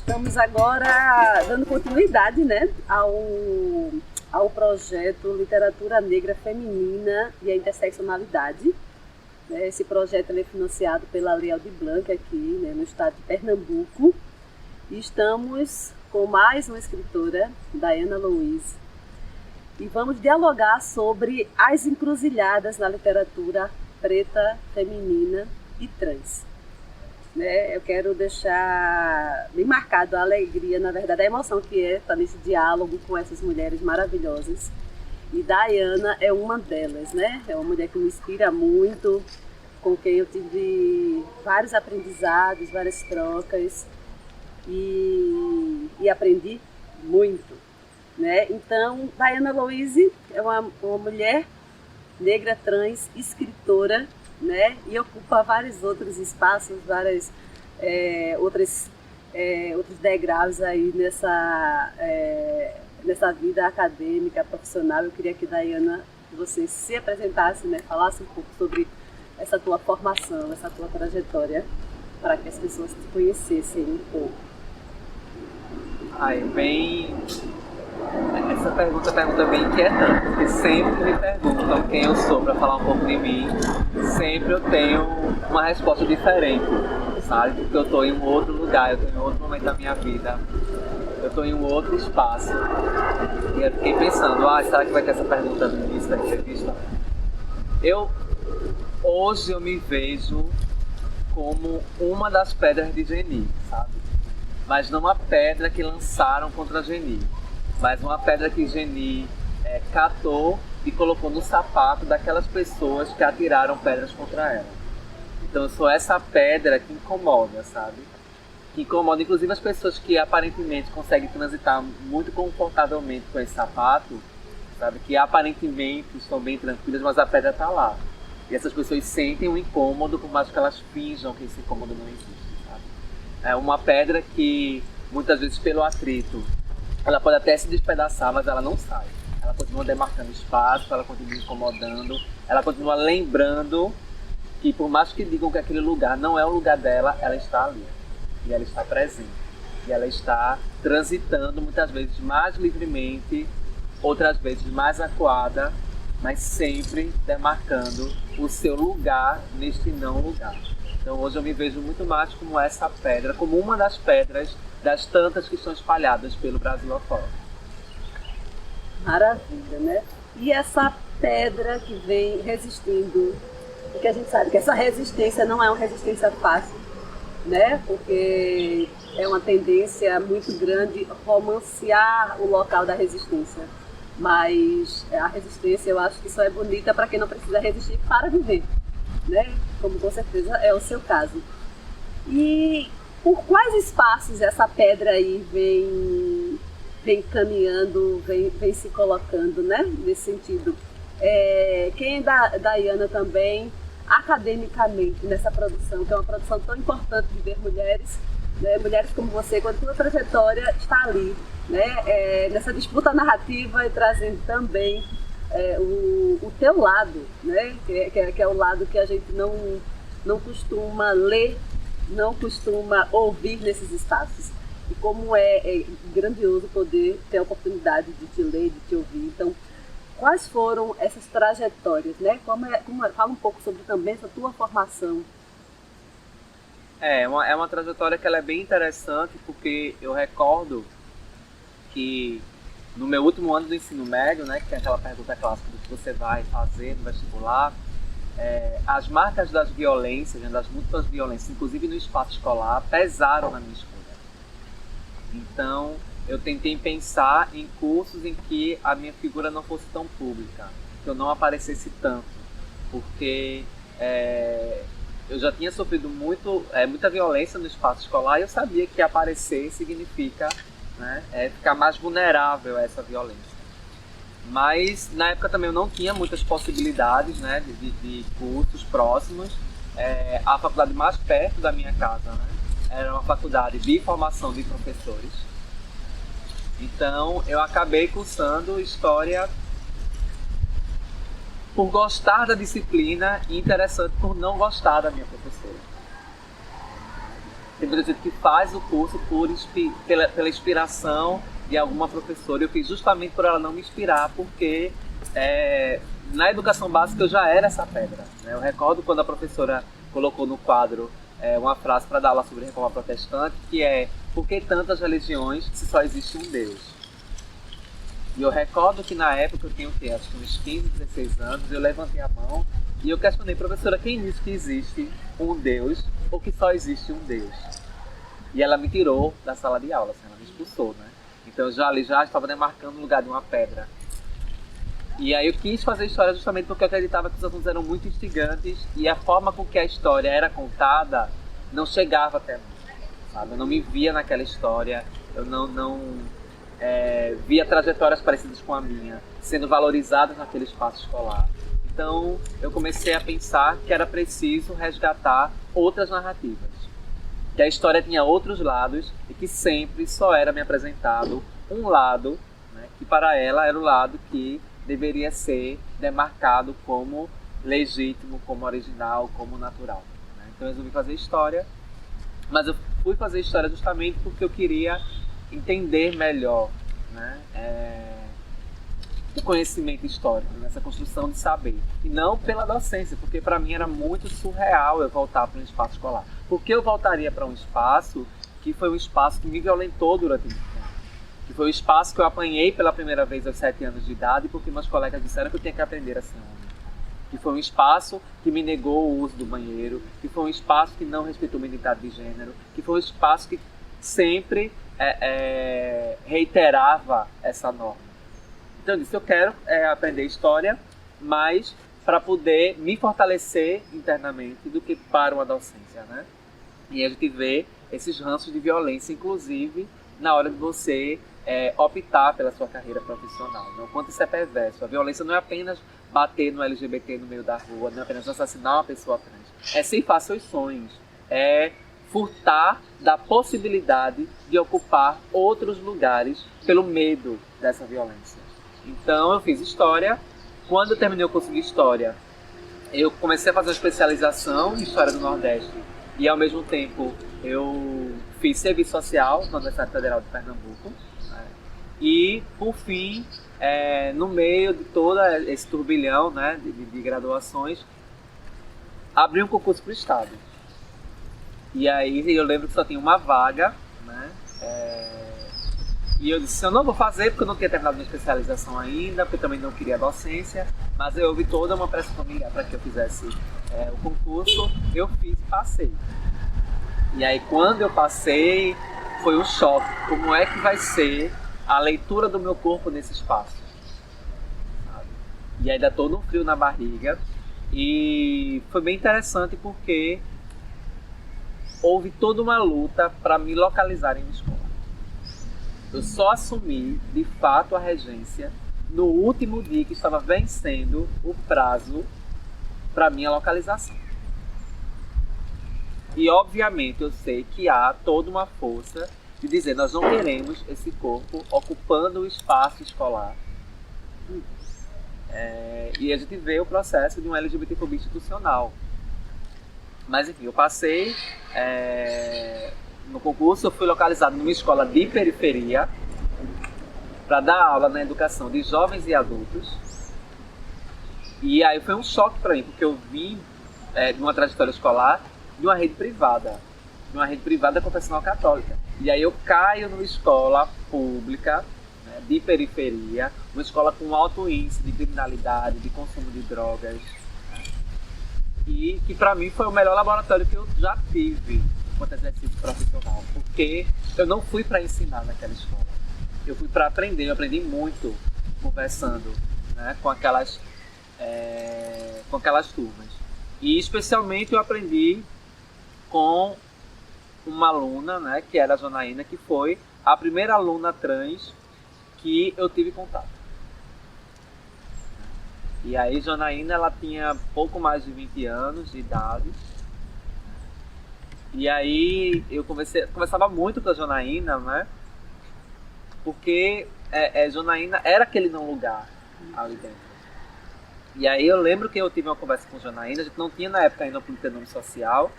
Estamos agora dando continuidade, né, ao projeto Literatura Negra Feminina e a Interseccionalidade. Esse projeto ele é financiado pela Lei Aldir Blanc aqui, né, no estado de Pernambuco. E estamos com mais uma escritora, Diana Louise, e vamos dialogar sobre as encruzilhadas na literatura preta, feminina e trans. Eu quero deixar bem marcado a alegria, na verdade, a emoção que é estar nesse diálogo com essas mulheres maravilhosas. E Diana é uma delas, né? É uma mulher que me inspira muito, com quem eu tive vários aprendizados, várias trocas e aprendi muito, né? Então, Diana Louise é uma mulher negra, trans, escritora, né? E ocupa vários outros espaços, outros degraus aí nessa vida acadêmica, profissional. Eu queria que, Diana, você se apresentasse, né? Falasse um pouco sobre essa tua formação, essa tua trajetória, para que as pessoas te conhecessem um pouco. Essa pergunta é bem inquietante, porque sempre me perguntam quem eu sou para falar um pouco de mim. Sempre eu tenho uma resposta diferente, sabe? Porque eu estou em um outro lugar, eu estou em outro momento da minha vida, eu estou em um outro espaço. E eu fiquei pensando, será que vai ter essa pergunta no início da entrevista? Hoje eu me vejo como uma das pedras de Geni, sabe? Mas não a pedra que lançaram contra Geni, mas uma pedra que Geni catou e colocou no sapato daquelas pessoas que atiraram pedras contra ela. Então eu sou essa pedra que incomoda, sabe? Que incomoda inclusive as pessoas que aparentemente conseguem transitar muito confortavelmente com esse sapato, sabe? Que aparentemente estão bem tranquilas, mas a pedra está lá. E essas pessoas sentem um incômodo, por mais que elas finjam que esse incômodo não existe, sabe? É uma pedra que, muitas vezes pelo atrito, ela pode até se despedaçar, mas ela não sai. Ela continua demarcando espaço, ela continua incomodando, ela continua lembrando que, por mais que digam que aquele lugar não é o lugar dela, ela está ali. E ela está presente. E ela está transitando, muitas vezes mais livremente, outras vezes mais acuada, mas sempre demarcando o seu lugar neste não lugar. Então hoje eu me vejo muito mais como essa pedra, como uma das pedras das tantas que estão espalhadas pelo Brasil afora. Maravilha, né? E essa pedra que vem resistindo, porque a gente sabe que essa resistência não é uma resistência fácil, né? Porque é uma tendência muito grande romancear o local da resistência. Mas a resistência eu acho que só é bonita para quem não precisa resistir para viver, né? Como com certeza é o seu caso. E por quais espaços essa pedra aí vem caminhando, vem se colocando, né? Nesse sentido. Quem é Diana também, academicamente, nessa produção, que é uma produção tão importante de ver mulheres, né? Mulheres como você, com a tua trajetória, está ali, né? Nessa disputa narrativa e trazendo também o teu lado, né? Que é o lado que a gente não costuma ler, não costuma ouvir nesses espaços. E como é grandioso poder ter a oportunidade de te ler, de te ouvir. Então, quais foram essas trajetórias, né? Fala um pouco sobre também essa tua formação. É uma trajetória que ela é bem interessante, porque eu recordo que no meu último ano do ensino médio, né, que tem aquela pergunta clássica do que você vai fazer no vestibular, as marcas das violências, né, das múltiplas violências, inclusive no espaço escolar, pesaram na minha escolha. Então, eu tentei pensar em cursos em que a minha figura não fosse tão pública, que eu não aparecesse tanto, porque eu já tinha sofrido muita violência no espaço escolar e eu sabia que aparecer significa, né, ficar mais vulnerável a essa violência. Mas na época também eu não tinha muitas possibilidades, né, de cursos próximos. A faculdade mais perto da minha casa, né, era uma faculdade de formação de professores. Então eu acabei cursando História por gostar da disciplina e interessante por não gostar da minha professora. Tem muita gente que faz o curso pela inspiração de alguma professora. Eu fiz justamente por ela não me inspirar, porque na educação básica eu já era essa pedra, né? Eu recordo quando a professora colocou no quadro uma frase para dar aula sobre reforma protestante, que é: por que tantas religiões se só existe um Deus? E eu recordo que na época, eu tinha o quê? Acho que uns 15, 16 anos, eu levantei a mão e eu questionei: professora, quem disse que existe um Deus ou que só existe um Deus? E ela me tirou da sala de aula, assim, ela me expulsou, né? Então eu já estava demarcando o lugar de uma pedra. E aí eu quis fazer história justamente porque eu acreditava que os assuntos eram muito instigantes e a forma com que a história era contada não chegava até mim, sabe? Eu não me via naquela história, eu não via trajetórias parecidas com a minha sendo valorizadas naquele espaço escolar. Então eu comecei a pensar que era preciso resgatar outras narrativas, que a história tinha outros lados e que sempre só era me apresentado um lado, né, que para ela era o lado que deveria ser demarcado como legítimo, como original, como natural, né? Então eu resolvi fazer história, mas eu fui fazer história justamente porque eu queria entender melhor, né, o conhecimento histórico, nessa construção de saber. E não pela docência, porque para mim era muito surreal eu voltar para um espaço escolar. Porque eu voltaria para um espaço que foi um espaço que me violentou durante muito tempo. Que foi o espaço que eu apanhei pela primeira vez aos 7 anos de idade, porque meus colegas disseram que eu tinha que aprender a ser homem. Que foi um espaço que me negou o uso do banheiro, que foi um espaço que não respeitou minha identidade de gênero, que foi um espaço que sempre reiterava essa norma. Então eu disse: eu quero aprender história, mas para poder me fortalecer internamente do que para uma docência, né? E a gente vê esses ranços de violência, inclusive na hora de você optar pela sua carreira profissional. Não, quanto isso é perverso. A violência não é apenas bater no LGBT no meio da rua, não é apenas assassinar uma pessoa trans. É ceifar seus sonhos, é furtar da possibilidade de ocupar outros lugares pelo medo dessa violência. Então eu fiz história. Quando eu terminei o curso de história, eu comecei a fazer uma especialização em história do Nordeste e ao mesmo tempo eu fiz serviço social na Universidade Federal de Pernambuco, né? E por fim, no meio de todo esse turbilhão, né, de graduações, abri um concurso para o Estado. E aí eu lembro que só tinha uma vaga, né? E eu disse: eu não vou fazer porque eu não tinha terminado minha especialização ainda, porque eu também não queria docência, mas eu houve toda uma pressão familiar para que eu fizesse o concurso. Eu fiz e passei. E aí quando eu passei, foi um choque. Como é que vai ser a leitura do meu corpo nesse espaço? Sabe? E aí dá todo um frio na barriga. E foi bem interessante porque houve toda uma luta para me localizar em uma escola. Eu só assumi, de fato, a regência no último dia que estava vencendo o prazo para minha localização. E, obviamente, eu sei que há toda uma força de dizer: nós não queremos esse corpo ocupando o espaço escolar. E a gente vê o processo de um LGBTfobia institucional. Mas, enfim, eu passei no concurso. Eu fui localizado numa escola de periferia para dar aula na educação de jovens e adultos. E aí foi um choque para mim, porque eu vim de uma trajetória escolar de uma rede privada confessional católica. E aí eu caio numa escola pública, né, de periferia, uma escola com alto índice de criminalidade, de consumo de drogas, e que para mim foi o melhor laboratório que eu já tive enquanto exercício profissional, porque eu não fui para ensinar naquela escola, eu fui para aprender. Eu aprendi muito conversando, né, com aquelas turmas, e especialmente eu aprendi com uma aluna, né, que era a Janaína, que foi a primeira aluna trans que eu tive contato. E aí Janaína, ela tinha pouco mais de 20 anos de idade. E aí eu conversava muito com a Janaína, né? Porque Janaína era aquele não lugar ali dentro. E aí eu lembro que eu tive uma conversa com a Janaína. A gente não tinha na época ainda um plano social.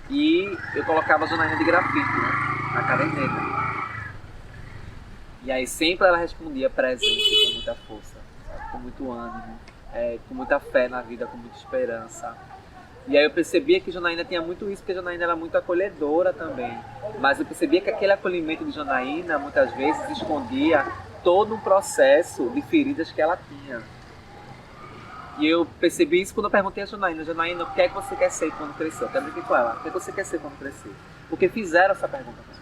E eu colocava a Janaína de grafite, né? Na caderneta. E aí sempre ela respondia presente, com muita força, sabe? Com muito ânimo, com muita fé na vida, com muita esperança. E aí eu percebia que Janaína tinha muito isso, porque Janaína era muito acolhedora também. Mas eu percebia que aquele acolhimento de Janaína, muitas vezes, escondia todo um processo de feridas que ela tinha. E eu percebi isso quando eu perguntei a Janaína, Janaína, o que é que você quer ser quando crescer? Eu até brinquei com ela, o que é que você quer ser quando crescer? Porque fizeram essa pergunta pra mim.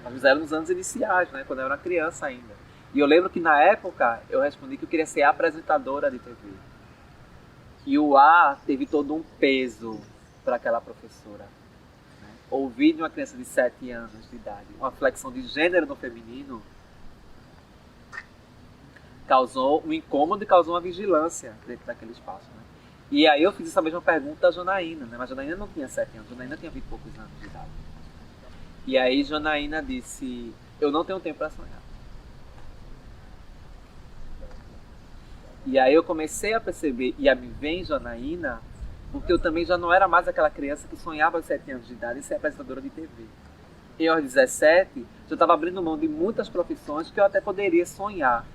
Mas fizeram nos anos iniciais, né? Quando eu era criança ainda. E eu lembro que na época eu respondi que eu queria ser apresentadora de TV. E o A teve todo um peso para aquela professora. Né? Ouvir de uma criança de 7 anos de idade uma flexão de gênero no feminino causou um incômodo e causou uma vigilância dentro daquele espaço. Né? E aí eu fiz essa mesma pergunta a Janaína, né? Mas Janaína não tinha 7 anos, Janaína tinha 20 e poucos anos de idade. E aí Janaína disse, eu não tenho tempo para sonhar. E aí eu comecei a perceber e a me ver em Janaína, porque eu também já não era mais aquela criança que sonhava aos 7 anos de idade em ser apresentadora de TV. Eu aos 17 já estava abrindo mão de muitas profissões que eu até poderia sonhar,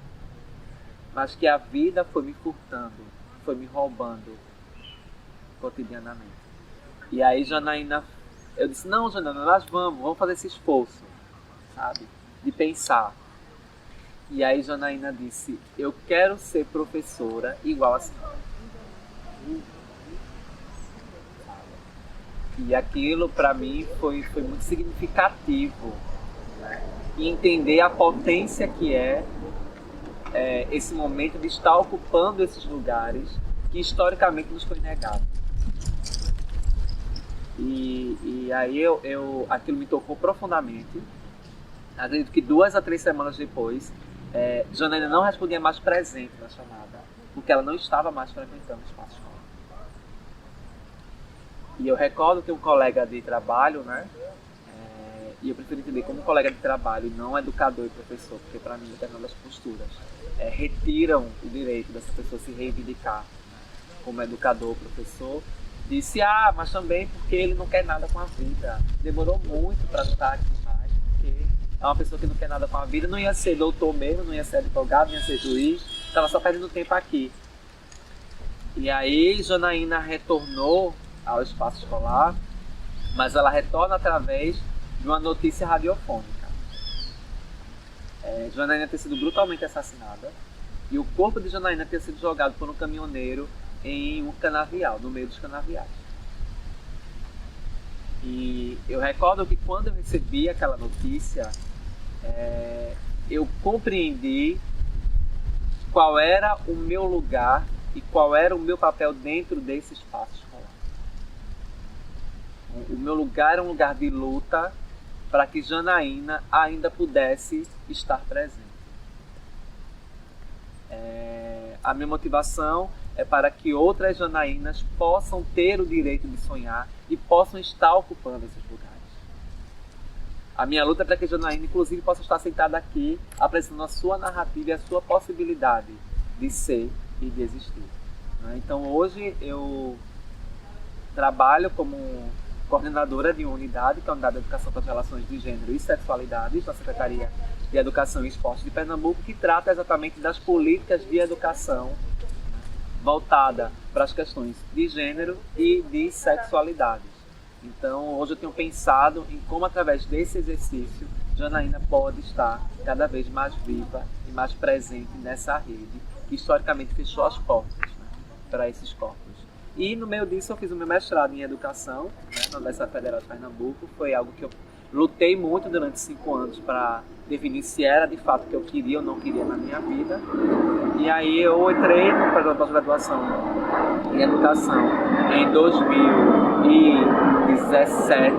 mas que a vida foi me furtando, foi me roubando cotidianamente. E aí Janaína, eu disse, não Janaína, nós vamos fazer esse esforço, sabe, de pensar. E aí Janaína disse, eu quero ser professora igual a senhora. E aquilo para mim foi muito significativo, né? E entender a potência que é esse momento de estar ocupando esses lugares que historicamente nos foi negado. E aí aquilo me tocou profundamente. Acredito que 2 a 3 semanas depois, Janaína não respondia mais presente na chamada, porque ela não estava mais frequentando o espaço escolar. E eu recordo que um colega de trabalho, né? E eu prefiro entender como colega de trabalho, não educador e professor, porque para mim determinadas posturas retiram o direito dessa pessoa se reivindicar como educador, professor. Disse, mas também porque ele não quer nada com a vida. Demorou muito para estar aqui mais, porque é uma pessoa que não quer nada com a vida, não ia ser doutor mesmo, não ia ser advogado, não ia ser juiz, estava só perdendo tempo aqui. E aí Janaína retornou ao espaço escolar, mas ela retorna através de uma notícia radiofônica. Janaína ter sido brutalmente assassinada e o corpo de Janaína ter sido jogado por um caminhoneiro em um canavial, no meio dos canaviais. E eu recordo que quando eu recebi aquela notícia, eu compreendi qual era o meu lugar e qual era o meu papel dentro desse espaço escolar. O meu lugar era um lugar de luta para que Janaína ainda pudesse estar presente. A minha motivação é para que outras Janaínas possam ter o direito de sonhar e possam estar ocupando esses lugares. A minha luta é para que Janaína, inclusive, possa estar sentada aqui, apresentando a sua narrativa e a sua possibilidade de ser e de existir. Então, hoje, eu trabalho como coordenadora de uma unidade, que é a Unidade de Educação para as Relações de Gênero e Sexualidades, da Secretaria de Educação e Esporte de Pernambuco, que trata exatamente das políticas de educação voltada para as questões de gênero e de sexualidades. Então, hoje eu tenho pensado em como, através desse exercício, Janaína pode estar cada vez mais viva e mais presente nessa rede que historicamente fechou as portas, né, para esses corpos. E no meio disso eu fiz o meu mestrado em educação, né, na Universidade Federal de Pernambuco. Foi algo que eu lutei muito durante 5 anos para definir se era de fato o que eu queria ou não queria na minha vida. E aí eu entrei no programa de pós-graduação em educação em 2017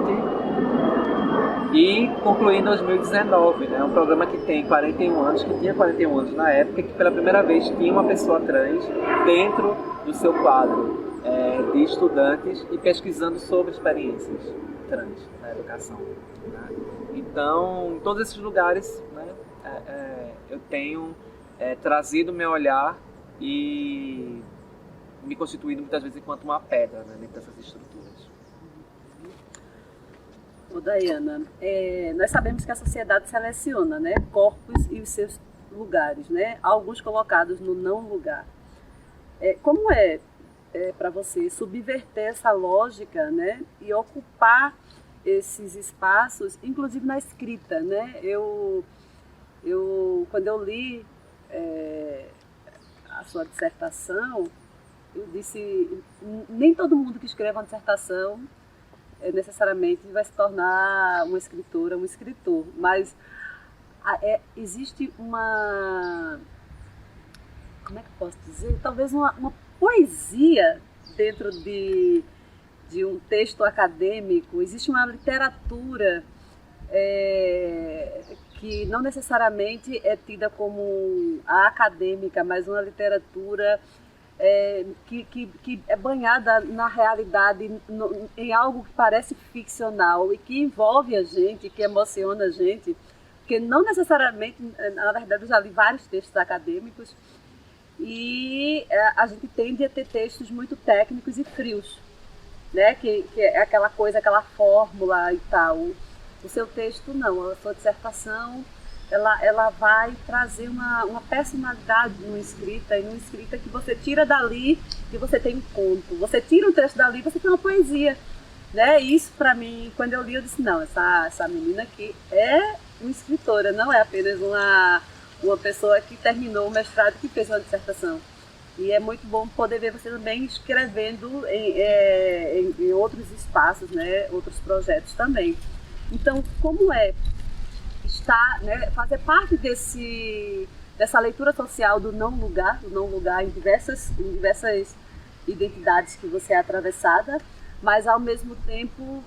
e concluí em 2019, né? Um programa que tem 41 anos, que tinha 41 anos na época, que pela primeira vez tinha uma pessoa trans dentro do seu quadro de estudantes e pesquisando sobre experiências trans na educação, né? Então, em todos esses lugares, né, eu tenho trazido meu olhar e me constituído muitas vezes enquanto uma pedra, né, dentro dessas estruturas. Ô, Dayana, nós sabemos que a sociedade seleciona, né, corpos e os seus lugares, né, alguns colocados no não lugar. Como para você subverter essa lógica, né, e ocupar esses espaços, inclusive na escrita, né? Quando eu li a sua dissertação, eu disse, nem todo mundo que escreve uma dissertação necessariamente vai se tornar uma escritora, um escritor, mas existe uma, como é que eu posso dizer, talvez uma poesia dentro de um texto acadêmico, existe uma literatura que não necessariamente é tida como a acadêmica, mas uma literatura que é banhada na realidade, em algo que parece ficcional e que envolve a gente, que emociona a gente, porque não necessariamente, na verdade eu já li vários textos acadêmicos e a gente tende a ter textos muito técnicos e frios, né? Que é aquela coisa, aquela fórmula e tal. O seu texto não, a sua dissertação, ela vai trazer uma personalidade numa escrita, e numa escrita que você tira dali e você tem um conto. Você tira um texto dali e você tem uma poesia, né? E isso, para mim, quando eu li, eu disse, não, essa menina aqui é uma escritora, não é apenas uma pessoa que terminou o mestrado, que fez uma dissertação. E é muito bom poder ver você também escrevendo em outros espaços, né, outros projetos também. Então, como estar, né, fazer parte dessa leitura social do não lugar em diversas identidades que você é atravessada, mas ao mesmo tempo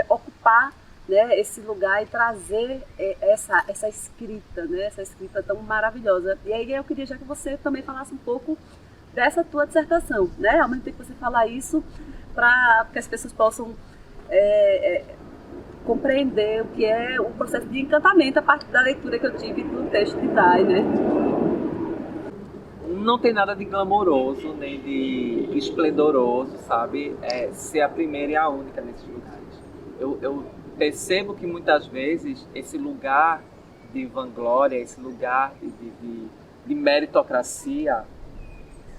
ocupar, né, esse lugar e trazer essa escrita, né, essa escrita tão maravilhosa. E aí eu queria já que você também falasse um pouco dessa tua dissertação, né? Ao mesmo tempo que você falar isso, para que as pessoas possam compreender o que é o processo de encantamento a partir da leitura que eu tive do texto de Day, né? Não tem nada de glamouroso, nem de esplendoroso, sabe? Ser a primeira e a única nesses lugares. Eu percebo que muitas vezes esse lugar de vanglória, esse lugar de meritocracia,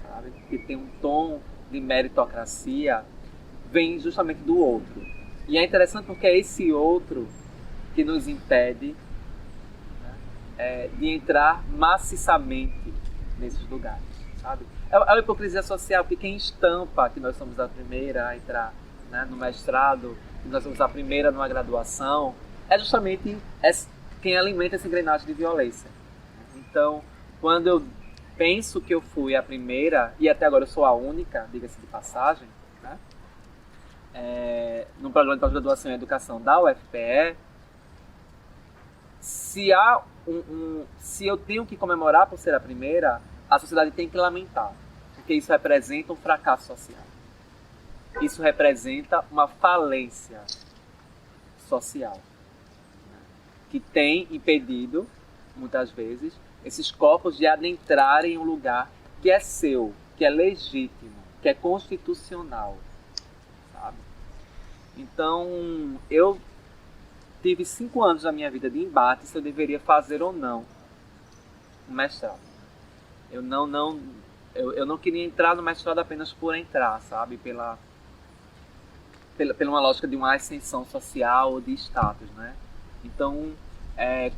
sabe, que tem um tom de meritocracia, vem justamente do outro. E é interessante porque é esse outro que nos impede, né, de entrar maciçamente nesses lugares, sabe? É a hipocrisia social, que quem estampa que nós somos a primeira a entrar, né, no mestrado, que nós somos a primeira numa graduação, é justamente quem alimenta essa engrenagem de violência. Então, quando eu penso que eu fui a primeira, e até agora eu sou a única, diga-se de passagem, né, no programa de pós-graduação em educação da UFPE, se eu tenho que comemorar por ser a primeira, a sociedade tem que lamentar, porque isso representa um fracasso social. Isso representa uma falência social, né, que tem impedido, muitas vezes, esses corpos de adentrarem um lugar que é seu, que é legítimo, que é constitucional, sabe? Então, eu tive 5 anos da minha vida de embate se eu deveria fazer ou não um mestrado. Eu não queria entrar no mestrado apenas por entrar, sabe? Pela uma lógica de uma ascensão social ou de status, né? Então,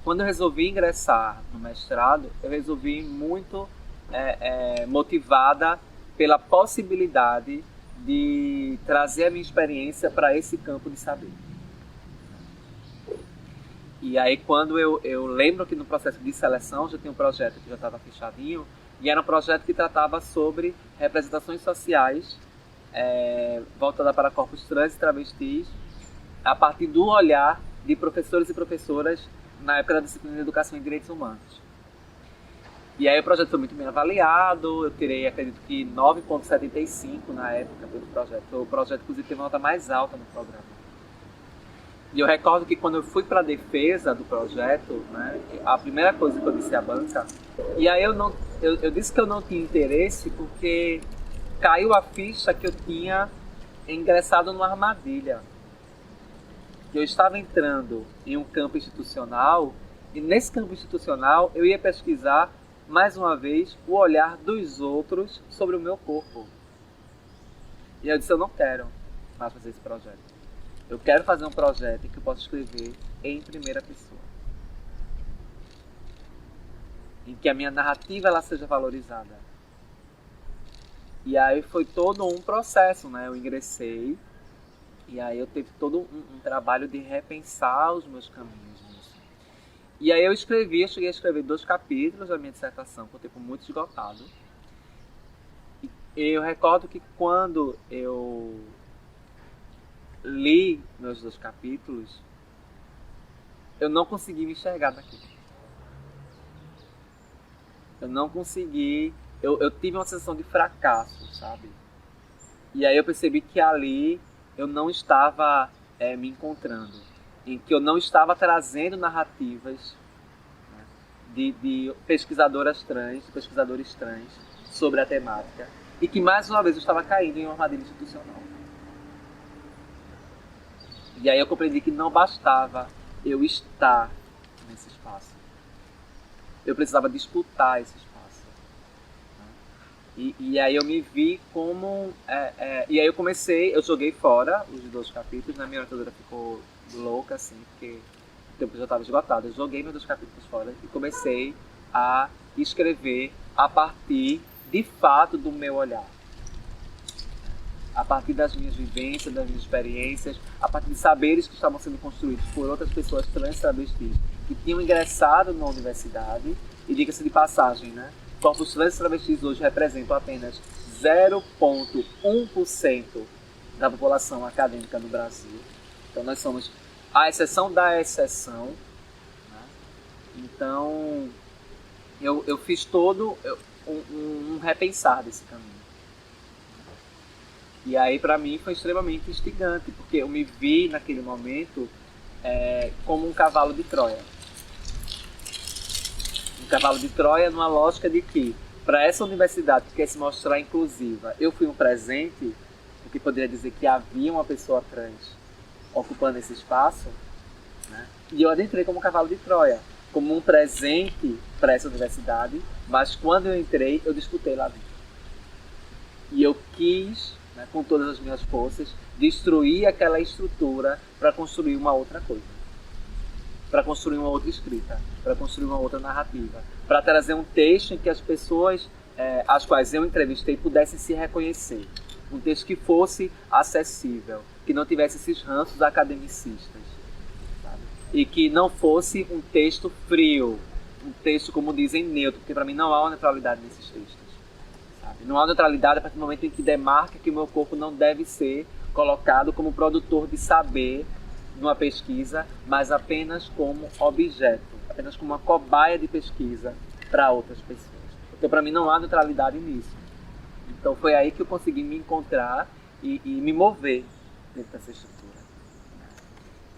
quando eu resolvi ingressar no mestrado, eu resolvi muito motivada pela possibilidade de trazer a minha experiência para esse campo de saber. E aí, quando eu lembro que no processo de seleção já tinha um projeto que já estava fechadinho, e era um projeto que tratava sobre representações sociais voltada para corpos trans e travestis, a partir do olhar de professores e professoras na época da disciplina de Educação em Direitos Humanos. E aí o projeto foi muito bem avaliado, eu tirei, acredito que 9,75 na época pelo projeto. O projeto, inclusive, teve uma nota mais alta no programa. E eu recordo que quando eu fui para a defesa do projeto, né, a primeira coisa que eu disse à banca, e aí eu disse que eu não tinha interesse porque caiu a ficha que eu tinha ingressado numa armadilha. que eu estava entrando em um campo institucional, e nesse campo institucional eu ia pesquisar, mais uma vez, o olhar dos outros sobre o meu corpo. E eu disse, eu não quero mais fazer esse projeto. Eu quero fazer um projeto que eu possa escrever em primeira pessoa. Em que a minha narrativa ela seja valorizada. E aí foi todo um processo, né? Eu ingressei e aí eu tive todo um trabalho de repensar os meus caminhos nisso. E aí eu cheguei a escrever 2 capítulos da minha dissertação, com o tempo muito esgotado. E eu recordo que quando eu li meus 2 capítulos, eu não consegui me enxergar daquilo. Eu não consegui... Eu tive uma sensação de fracasso, sabe? E aí eu percebi que ali eu não estava me encontrando. Em que eu não estava trazendo narrativas, né, de pesquisadoras trans, pesquisadores trans, sobre a temática. E que mais uma vez eu estava caindo em uma armadilha institucional. E aí eu compreendi que não bastava eu estar nesse espaço. Eu precisava disputar esse espaço. E aí eu me vi como... e aí eu joguei fora os 2 capítulos, né? Minha orientadora ficou louca, assim, porque o tempo já estava esgotado. Eu joguei meus 2 capítulos fora e comecei a escrever a partir, de fato, do meu olhar. A partir das minhas vivências, das minhas experiências, a partir de saberes que estavam sendo construídos por outras pessoas trans travestis que tinham ingressado na universidade. E diga-se de passagem, né? Corpos trans travestis hoje representam apenas 0,1% da população acadêmica no Brasil. Então nós somos a exceção da exceção. Né? Então eu fiz todo um repensar desse caminho. E aí para mim foi extremamente instigante, porque eu me vi naquele momento como um cavalo de Troia. Um cavalo de Troia numa lógica de que, para essa universidade que quer se mostrar inclusiva, eu fui um presente, porque poderia dizer que havia uma pessoa trans ocupando esse espaço, né? E eu adentrei como um cavalo de Troia, como um presente para essa universidade, mas quando eu entrei, eu disputei lá dentro. E eu quis, né, com todas as minhas forças, destruir aquela estrutura para construir uma outra coisa. Para construir uma outra escrita, para construir uma outra narrativa, para trazer um texto em que as pessoas às quais eu entrevistei pudessem se reconhecer. Um texto que fosse acessível, que não tivesse esses ranços academicistas, sabe? E que não fosse um texto frio, um texto, como dizem, neutro, porque para mim não há uma neutralidade nesses textos. Sabe? Não há neutralidade a partir do momento em que demarca que o meu corpo não deve ser colocado como produtor de saber numa pesquisa, mas apenas como objeto, apenas como uma cobaia de pesquisa para outras pessoas. Então, para mim, não há neutralidade nisso. Então, foi aí que eu consegui me encontrar e me mover dentro dessa estrutura.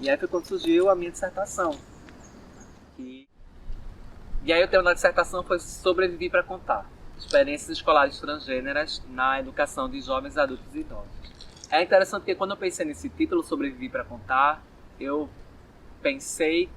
E aí foi quando surgiu a minha dissertação. E aí o tema da dissertação foi Sobrevivi para Contar. Experiências escolares transgêneras na educação de jovens, adultos e idosos. É interessante porque quando eu pensei nesse título, Sobrevivi para Contar, eu pensei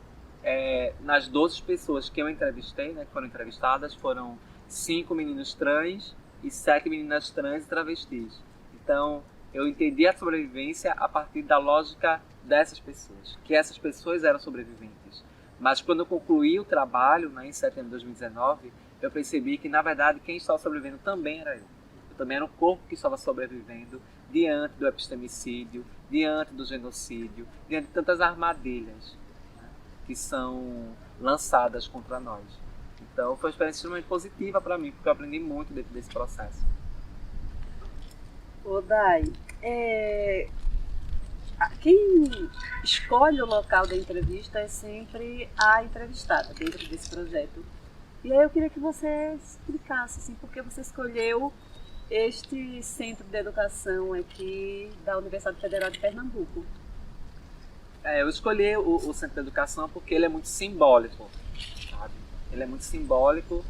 nas 12 pessoas que eu entrevistei, né, que foram entrevistadas. Foram 5 meninos trans e 7 meninas trans e travestis. Então, eu entendi a sobrevivência a partir da lógica dessas pessoas, que essas pessoas eram sobreviventes. Mas quando eu concluí o trabalho, né, em setembro de 2019, eu percebi que, na verdade, quem estava sobrevivendo também era eu. Eu também era um corpo que estava sobrevivendo diante do epistemicídio, diante do genocídio, diante de tantas armadilhas, né, que são lançadas contra nós. Então foi uma experiência extremamente positiva para mim, porque eu aprendi muito dentro desse processo. Ô Dai, quem escolhe o local da entrevista é sempre a entrevistada dentro desse projeto. E aí eu queria que você explicasse assim, por que você escolheu este centro de educação aqui da Universidade Federal de Pernambuco. Eu escolhi o centro de educação porque ele é muito simbólico, sabe? Ele é muito simbólico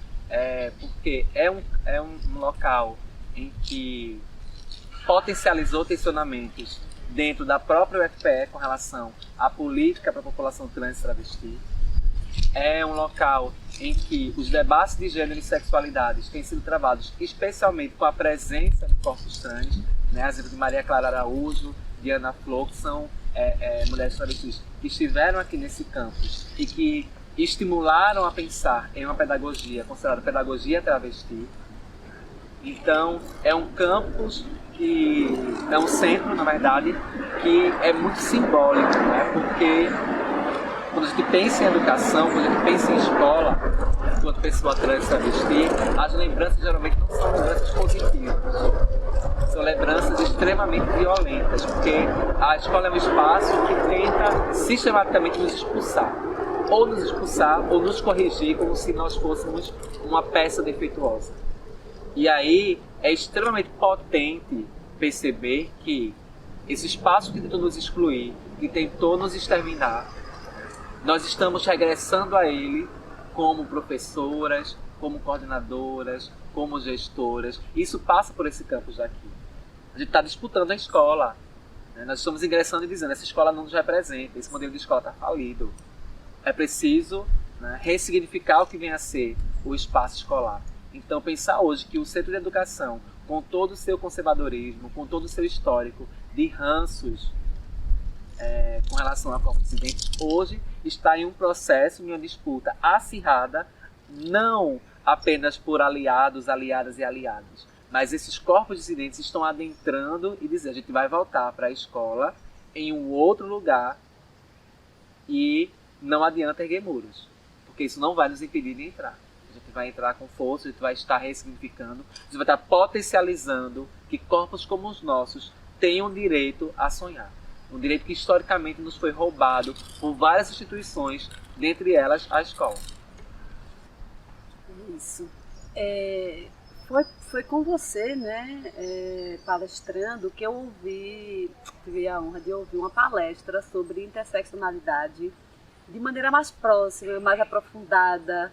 porque é um local em que potencializou tensionamentos dentro da própria UFPE com relação a política para a população trans e travesti. É um local em que os debates de gênero e sexualidades têm sido travados, especialmente com a presença de corpos trans, né? As de Maria Clara Araújo, de Ana Flor, que são mulheres travestis que estiveram aqui nesse campus e que estimularam a pensar em uma pedagogia considerada pedagogia travesti. Então, é um campus que é um centro, na verdade, que é muito simbólico, né? Porque quando a gente pensa em educação, quando a gente pensa em escola, enquanto pessoa trans e travesti, as lembranças geralmente não são lembranças positivas. São lembranças extremamente violentas, porque a escola é um espaço que tenta sistematicamente nos expulsar. Ou nos corrigir como se nós fôssemos uma peça defeituosa. E aí é extremamente potente perceber que esse espaço que tentou nos excluir, que tentou nos exterminar, nós estamos regressando a ele como professoras, como coordenadoras, como gestoras. Isso passa por esse campus daqui. A gente está disputando a escola, né? Nós estamos ingressando e dizendo, essa escola não nos representa, esse modelo de escola está falido. É preciso, né, ressignificar o que vem a ser o espaço escolar. Então, pensar hoje que o Centro de Educação, com todo o seu conservadorismo, com todo o seu histórico de ranços com relação a corpos dissidentes, hoje está em um processo, em uma disputa acirrada, não apenas por aliados, aliadas e aliados, mas esses corpos dissidentes estão adentrando e dizendo, a gente vai voltar para a escola em um outro lugar e não adianta erguer muros, porque isso não vai nos impedir de entrar. A gente vai entrar com força, a gente vai estar ressignificando, a gente vai estar potencializando que corpos como os nossos tenham direito a sonhar. Um direito que historicamente nos foi roubado por várias instituições, dentre elas a escola. Isso. Foi com você, né, palestrando, que eu tive a honra de ouvir uma palestra sobre interseccionalidade de maneira mais próxima, mais aprofundada,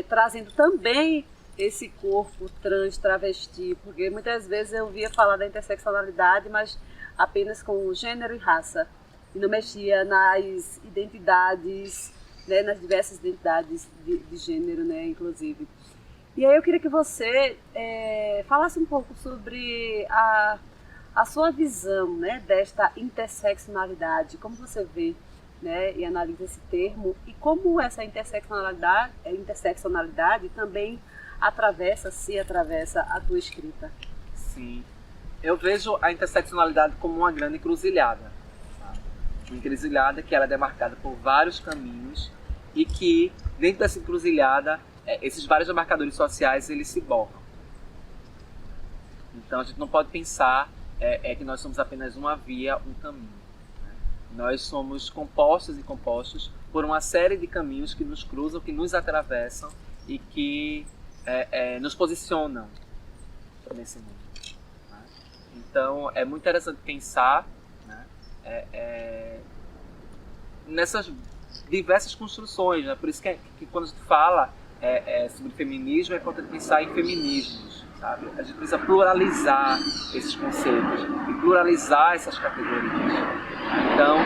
trazendo também esse corpo trans, travesti, porque muitas vezes eu ouvia falar da interseccionalidade, mas apenas com gênero e raça, e não mexia nas identidades, né, nas diversas identidades de gênero, né, inclusive. E aí eu queria que você falasse um pouco sobre a sua visão, né, desta interseccionalidade, como você vê, né, e analisa esse termo, e como essa interseccionalidade também atravessa a tua escrita. Sim. Eu vejo a interseccionalidade como uma grande encruzilhada. Tá? Uma encruzilhada que ela é demarcada por vários caminhos e que, dentro dessa encruzilhada, esses vários demarcadores sociais, eles se borram. Então, a gente não pode pensar que nós somos apenas uma via, um caminho. Né? Nós somos compostos e compostos por uma série de caminhos que nos cruzam, que nos atravessam e que nos posicionam nesse mundo. Então, é muito interessante pensar, né, nessas diversas construções, né? Por isso que quando a gente fala sobre feminismo, é importante pensar em feminismos, sabe? A gente precisa pluralizar esses conceitos e pluralizar essas categorias. Então,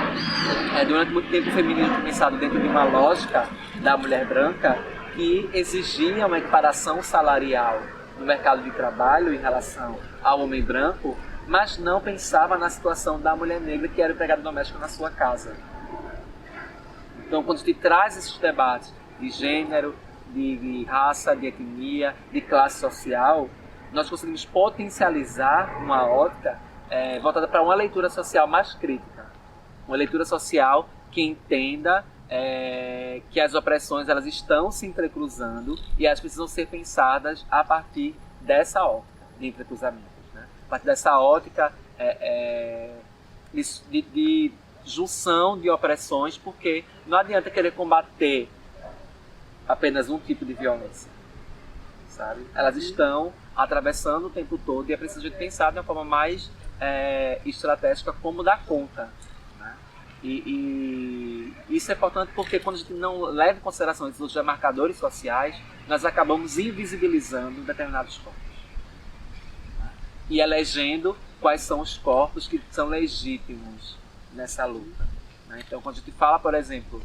durante muito tempo o feminismo foi pensado dentro de uma lógica da mulher branca que exigia uma equiparação salarial no mercado de trabalho em relação ao homem branco, mas não pensava na situação da mulher negra que era empregada doméstica na sua casa. Então, quando a gente traz esses debates de gênero, de raça, de etnia, de classe social, nós conseguimos potencializar uma ótica voltada para uma leitura social mais crítica. Uma leitura social que entenda que as opressões elas estão se entrecruzando e elas precisam ser pensadas a partir dessa ótica de entrecruzamento. A partir dessa ótica de junção de opressões, porque não adianta querer combater apenas um tipo de violência, sabe? Elas estão atravessando o tempo todo e é preciso pensar de uma forma mais estratégica como dar conta. Né? E isso é importante porque quando a gente não leva em consideração esses outros marcadores sociais, nós acabamos invisibilizando determinados corpos. E elegendo quais são os corpos que são legítimos nessa luta. né? Então, quando a gente fala, por exemplo,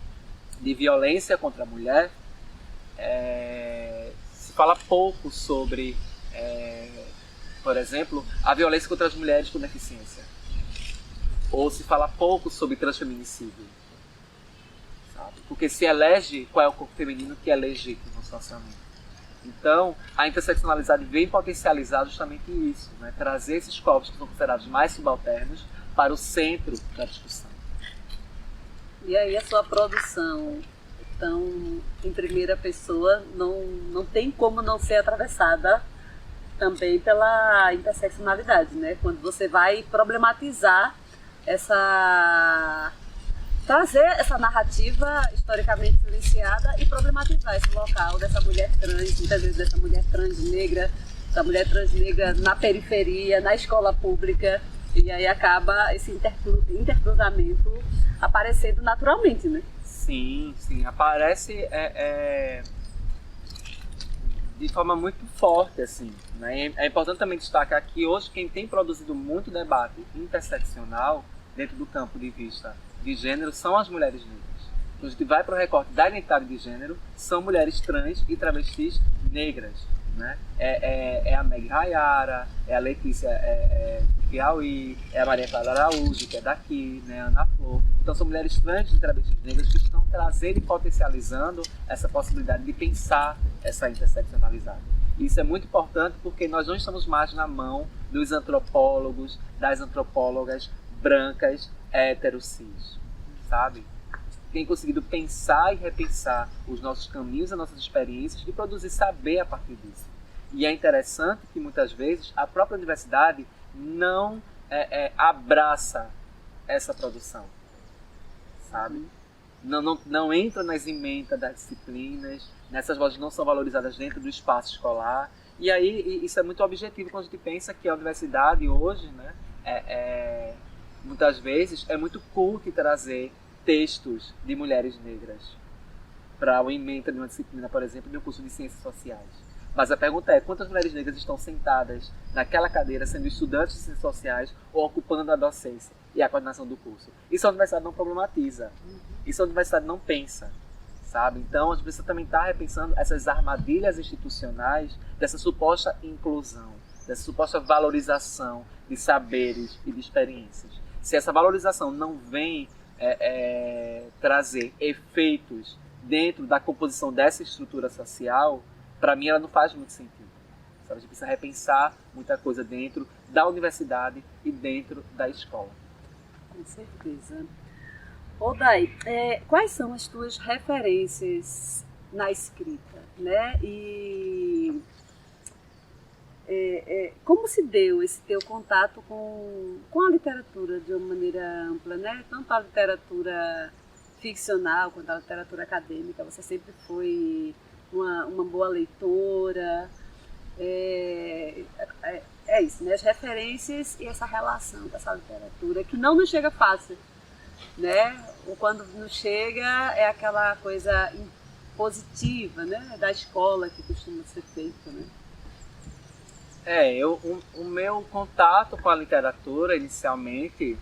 de violência contra a mulher, se fala pouco sobre, por exemplo, a violência contra as mulheres com deficiência. Ou se fala pouco sobre transfeminicídio. Sabe? Porque se elege qual é o corpo feminino que é legítimo socialmente. Então, a interseccionalidade vem potencializar justamente isso, né? Trazer esses corpos que são considerados mais subalternos para o centro da discussão. E aí a sua produção, então, em primeira pessoa, não tem como não ser atravessada também pela interseccionalidade, né? Quando você vai problematizar trazer essa narrativa historicamente silenciada e problematizar esse local dessa mulher trans, muitas vezes dessa mulher transnegra na periferia, na escola pública, e aí acaba esse intercruzamento aparecendo naturalmente, né? Sim, aparece de forma muito forte, assim, né? É importante também destacar que hoje quem tem produzido muito debate interseccional dentro do campo de vista de gênero são as mulheres negras. Quando a gente vai para o recorte da identidade de gênero, são mulheres trans e travestis negras, né? É a Meg Rayara, é a Letícia Piauí, é a Maria Clara Araújo, que é daqui, né? A Ana Flor. Então são mulheres trans e travestis negras que estão trazendo e potencializando essa possibilidade de pensar essa interseccionalidade. Isso é muito importante porque nós não estamos mais na mão dos antropólogos, das antropólogas brancas, héteros, cis, sabe? Tem conseguido pensar e repensar os nossos caminhos, as nossas experiências e produzir saber a partir disso. E é interessante que muitas vezes a própria universidade não abraça essa produção, sabe? Não entra nas emendas das disciplinas, nessas vozes não são valorizadas dentro do espaço escolar. E aí isso é muito objetivo quando a gente pensa que a universidade hoje, né, muitas vezes é muito cult trazer textos de mulheres negras para uma ementa de uma disciplina, por exemplo, de um curso de ciências sociais. Mas a pergunta é, quantas mulheres negras estão sentadas naquela cadeira sendo estudantes de ciências sociais ou ocupando a docência e a coordenação do curso? Isso a universidade não problematiza, isso a universidade não pensa, sabe? Então a gente precisa também estar repensando essas armadilhas institucionais dessa suposta inclusão, dessa suposta valorização de saberes e de experiências. Se essa valorização não vem trazer efeitos dentro da composição dessa estrutura social, para mim ela não faz muito sentido. Sabe? A gente precisa repensar muita coisa dentro da universidade e dentro da escola. Com certeza. Dai, quais são as tuas referências na escrita, né? E como se deu esse teu contato com a literatura de uma maneira ampla, né? Tanto a literatura ficcional quanto a literatura acadêmica. Você sempre foi uma boa leitora. É isso, né? As referências e essa relação com essa literatura que não nos chega fácil, né? Ou quando nos chega é aquela coisa positiva, né? Da escola que costuma ser feita, né? O meu contato com a literatura inicialmente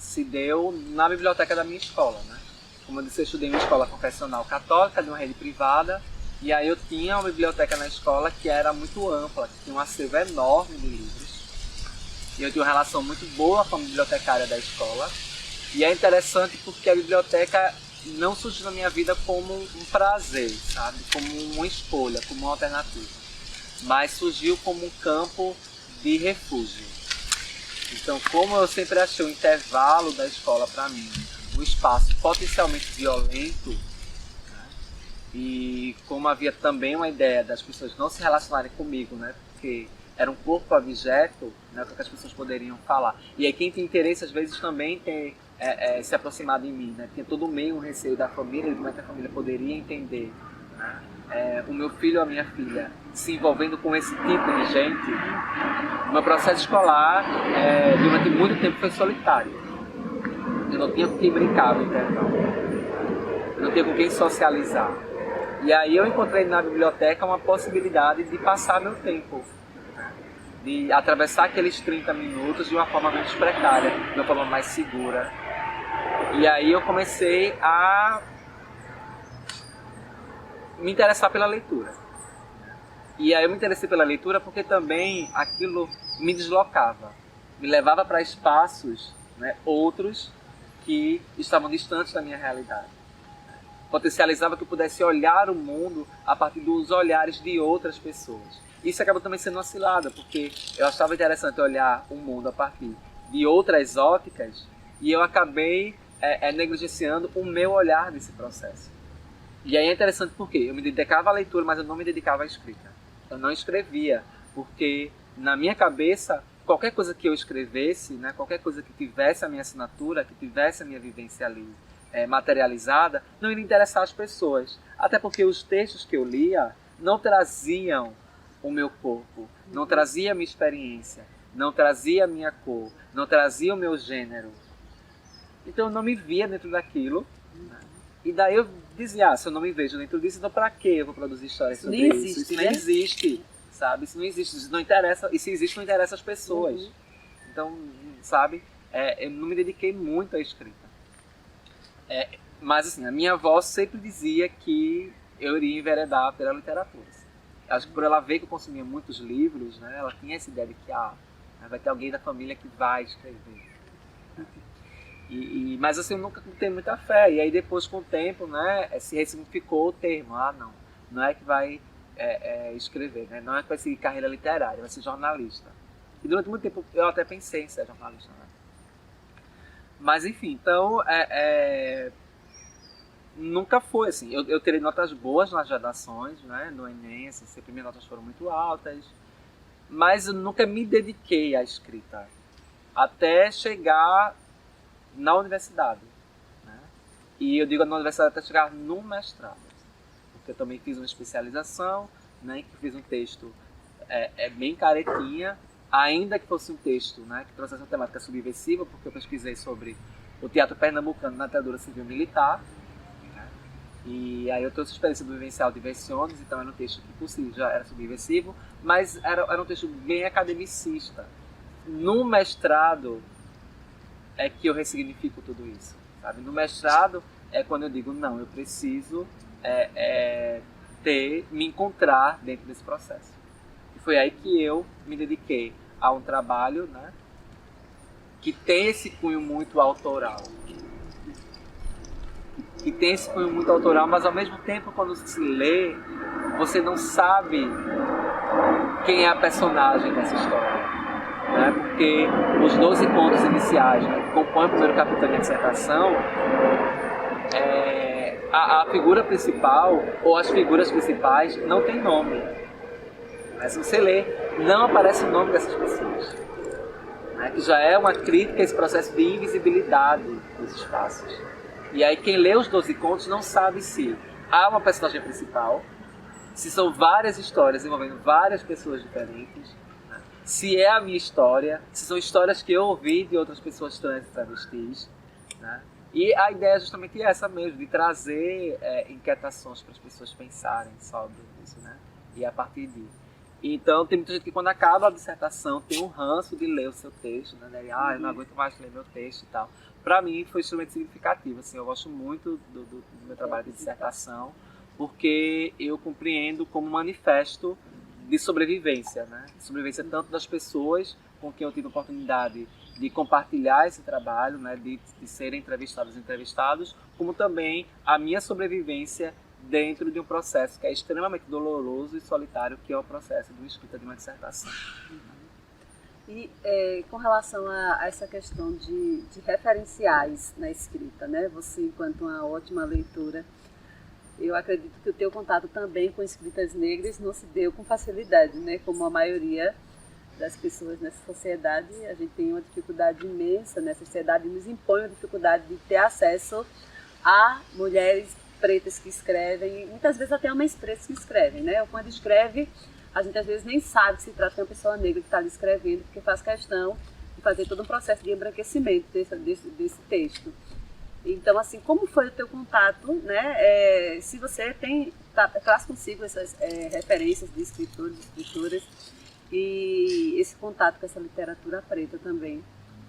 se deu na biblioteca da minha escola, né? Como eu disse, eu estudei em uma escola confessional católica, de uma rede privada, e aí eu tinha uma biblioteca na escola que era muito ampla, que tinha um acervo enorme de livros, e eu tinha uma relação muito boa com a bibliotecária da escola, e é interessante porque a biblioteca não surgiu na minha vida como um prazer, sabe? Como uma escolha, como uma alternativa, mas surgiu como um campo de refúgio. Então, como eu sempre achei o intervalo da escola para mim um espaço potencialmente violento, né? E como havia também uma ideia das pessoas não se relacionarem comigo, né? Porque era um corpo abjeto, né? Que as pessoas poderiam falar. E aí quem tem interesse às vezes também tem se aproximado de mim, né? Tinha todo meio um receio da família, de como é que a família poderia entender, né? O meu filho ou a minha filha se envolvendo com esse tipo de gente. O meu processo escolar durante muito tempo foi solitário. Eu não tinha com quem brincar no intervalo, eu não tinha com quem socializar. E aí eu encontrei na biblioteca uma possibilidade de passar meu tempo, né? De atravessar aqueles 30 minutos de uma forma menos precária, de uma forma mais segura. E aí eu comecei a me interessar pela leitura. E aí eu me interessei pela leitura porque também aquilo me deslocava, me levava para espaços, né, outros que estavam distantes da minha realidade. Potencializava que eu pudesse olhar o mundo a partir dos olhares de outras pessoas. Isso acaba também sendo uma cilada, porque eu achava interessante olhar o mundo a partir de outras óticas e eu acabei negligenciando o meu olhar nesse processo. E aí é interessante porque eu me dedicava à leitura, mas eu não me dedicava à escrita. Eu não escrevia, porque na minha cabeça, qualquer coisa que eu escrevesse, né, qualquer coisa que tivesse a minha assinatura, que tivesse a minha vivência ali materializada, não iria interessar as pessoas. Até porque os textos que eu lia não traziam o meu corpo, não trazia a minha experiência, não trazia a minha cor, não trazia o meu gênero. Então eu não me via dentro daquilo. Né? E daí eu dizia, se eu não me vejo dentro disso, então pra que eu vou produzir histórias sobre isso? Isso nem existe, sabe? Isso não existe, isso não interessa, e se existe não interessa as pessoas. Então, sabe, eu não me dediquei muito à escrita. Mas assim, a minha avó sempre dizia que eu iria enveredar pela literatura. Acho que por ela ver que eu consumia muitos livros, né, ela tinha essa ideia de que vai ter alguém da família que vai escrever. Mas assim, eu nunca tenho muita fé. E aí depois, com o tempo, né, se ressignificou o termo. Não é que vai escrever, né? Não é que vai seguir carreira literária, vai ser jornalista. E durante muito tempo eu até pensei em ser jornalista, né? Mas enfim, então nunca foi assim. Eu terei notas boas nas redações, né? No Enem, assim, sempre minhas notas foram muito altas. Mas eu nunca me dediquei à escrita. Até chegar na universidade. Né? E eu digo na universidade até chegar no mestrado. Porque eu também fiz uma especialização, né? Que fiz um texto bem caretinha. Ainda que fosse um texto, né, que trouxesse uma temática subversiva, porque eu pesquisei sobre o teatro pernambucano na ditadura civil-militar. Né? E aí eu trouxe a experiência do vivencial de Versiones, então era um texto que por si já era subversivo, mas era um texto bem academicista. No mestrado é que eu ressignifico tudo isso. Sabe? No mestrado é quando eu digo, não, eu preciso me encontrar dentro desse processo. E foi aí que eu me dediquei a um trabalho, né, que tem esse cunho muito autoral. Que tem esse cunho muito autoral, mas ao mesmo tempo, quando se lê, você não sabe quem é a personagem dessa história. Né? Porque os 12 contos iniciais, né, que compõem o primeiro capítulo da minha dissertação, a figura principal, ou as figuras principais, não tem nome. Mas se você lê, não aparece o nome dessas pessoas. Né? Que já é uma crítica a esse processo de invisibilidade dos espaços. E aí quem lê os 12 contos não sabe se há uma personagem principal, se são várias histórias envolvendo várias pessoas diferentes, né? Se é a minha história, se são histórias que eu ouvi de outras pessoas trans e travestis. Né? E a ideia é justamente essa mesmo, de trazer inquietações para as pessoas pensarem sobre isso. Né? E a partir disso. Então, tem muita gente que quando acaba a dissertação tem um ranço de ler o seu texto, né? Daí, eu não aguento mais ler meu texto e tal. Para mim, foi extremamente significativo. Assim, eu gosto muito do meu trabalho de dissertação, porque eu compreendo como manifesto de sobrevivência, né? Sobrevivência tanto das pessoas com quem eu tive a oportunidade de compartilhar esse trabalho, né? De serem entrevistados e entrevistados, como também a minha sobrevivência dentro de um processo que é extremamente doloroso e solitário, que é o processo de uma escrita de uma dissertação. E com relação a essa questão de referenciais na escrita, né? Você, enquanto uma ótima leitora, eu acredito que o teu contato também com escritas negras não se deu com facilidade, né? Como a maioria das pessoas nessa sociedade, a gente tem uma dificuldade imensa nessa sociedade e nos impõe a dificuldade de ter acesso a mulheres pretas que escrevem, muitas vezes até homens pretos que escrevem, né? Ou quando escreve, a gente às vezes nem sabe que se trata de uma pessoa negra que está ali escrevendo, porque faz questão de fazer todo um processo de embranquecimento desse texto. Então, assim, como foi o teu contato, né? Se você traz consigo essas referências de escritores, escritoras, e esse contato com essa literatura preta também,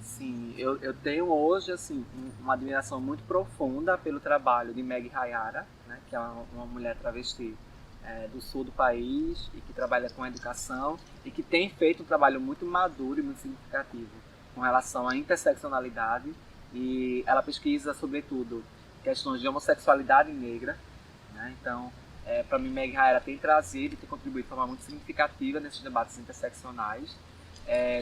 Sim, eu tenho hoje assim, uma admiração muito profunda pelo trabalho de Meg Hayara, né, que é uma mulher travesti do sul do país e que trabalha com educação e que tem feito um trabalho muito maduro e muito significativo com relação à interseccionalidade, e ela pesquisa sobretudo questões de homossexualidade negra, né? Então, para mim, Meg Hayara tem trazido e tem contribuído de forma muito significativa nesses debates interseccionais.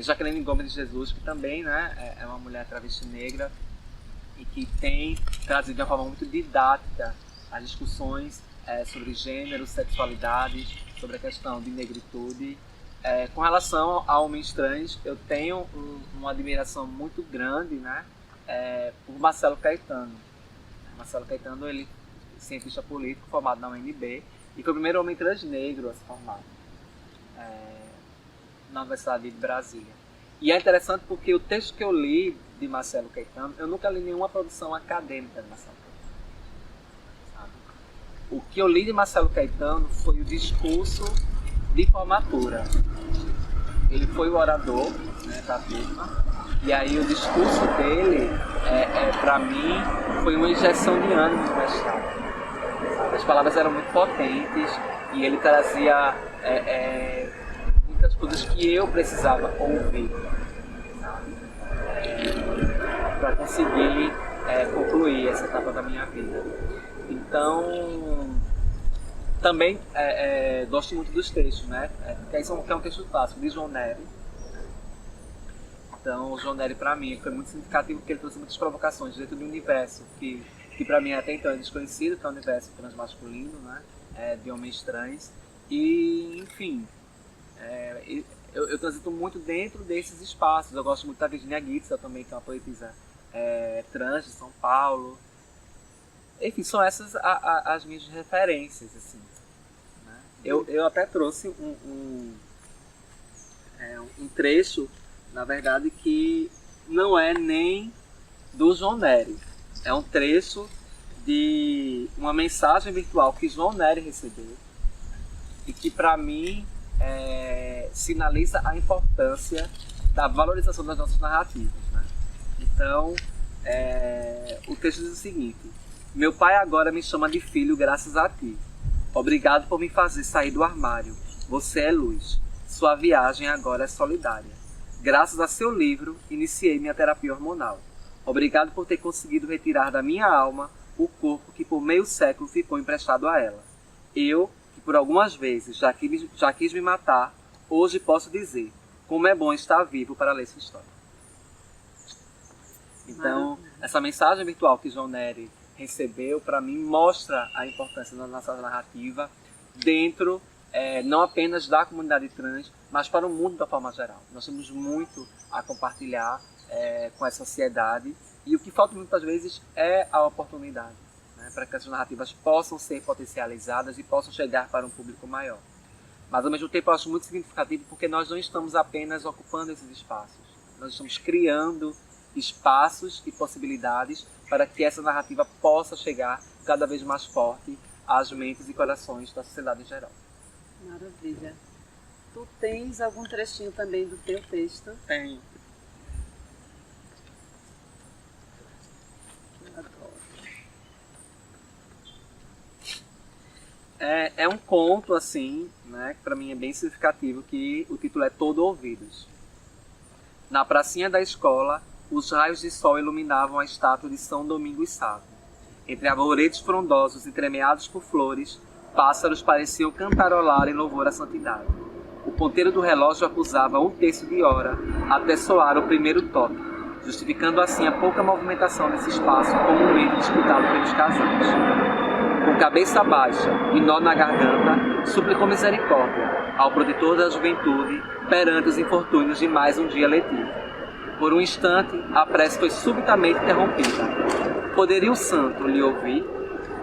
Jaqueline Gomes de Jesus, que também, né, é uma mulher travesti negra e que tem trazido de uma forma muito didática as discussões sobre gênero, sexualidades, sobre a questão de negritude. Com relação a homens trans, eu tenho uma admiração muito grande, né, por Marcelo Caetano. Marcelo Caetano, ele é cientista político formado na UNB e foi o primeiro homem trans negro a se formar na Universidade de Brasília. E é interessante porque o texto que eu li de Marcelo Caetano, eu nunca li nenhuma produção acadêmica de Marcelo Caetano, sabe? O que eu li de Marcelo Caetano foi o discurso de formatura. Ele foi o orador, né, da turma, e aí o discurso dele, para mim, foi uma injeção de ânimo no mestrado. As palavras eram muito potentes e ele trazia muitas coisas que eu precisava ouvir, para conseguir concluir essa etapa da minha vida. Então, também gosto muito dos textos, né? Que é um texto clássico de João Nery. Então, o João Nery, para mim, foi muito significativo porque ele trouxe muitas provocações dentro de um universo que para mim até então é desconhecido, que é o universo transmasculino, né? De homens trans. E, enfim, eu transito muito dentro desses espaços. Eu gosto muito da Virginia Gitzel também, que é uma poetisa trans de São Paulo. Enfim, são essas as minhas referências, assim, né? Eu até trouxe um trecho, na verdade, que não é nem do João Nery. É um trecho de uma mensagem virtual que João Nery recebeu e que, para mim, sinaliza a importância da valorização das nossas narrativas, né? Então, o texto diz o seguinte: meu pai agora me chama de filho graças a ti. Obrigado por me fazer sair do armário. Você é luz. Sua viagem agora é solidária. Graças a seu livro, iniciei minha terapia hormonal. Obrigado por ter conseguido retirar da minha alma o corpo que por meio século ficou emprestado a ela. Eu, que por algumas vezes já quis me matar, hoje posso dizer como é bom estar vivo para ler sua história. Então, essa mensagem virtual que João Nery recebeu, para mim, mostra a importância da nossa narrativa dentro, não apenas da comunidade trans, mas para o mundo da forma geral. Nós temos muito a compartilhar com essa sociedade, e o que falta muitas vezes é a oportunidade, né, para que essas narrativas possam ser potencializadas e possam chegar para um público maior. Mas, ao mesmo tempo, eu acho muito significativo porque nós não estamos apenas ocupando esses espaços, nós estamos criando espaços e possibilidades para que essa narrativa possa chegar cada vez mais forte às mentes e corações da sociedade em geral. Maravilha. Tu tens algum trechinho também do teu texto? Tenho. É um conto, assim, né, que para mim é bem significativo, que o título é Todo Ouvidos. Na pracinha da escola, os raios de sol iluminavam a estátua de São Domingos Sávio. Entre arvoredos frondosos entremeados por flores, pássaros pareciam cantarolar em louvor à santidade. O ponteiro do relógio acusava 1/3 de hora até soar o primeiro toque, justificando assim a pouca movimentação nesse espaço comumente disputado pelos casais. Com cabeça baixa e nó na garganta, suplicou misericórdia ao protetor da juventude perante os infortúnios de mais um dia letivo. Por um instante, a prece foi subitamente interrompida. Poderia o santo lhe ouvir?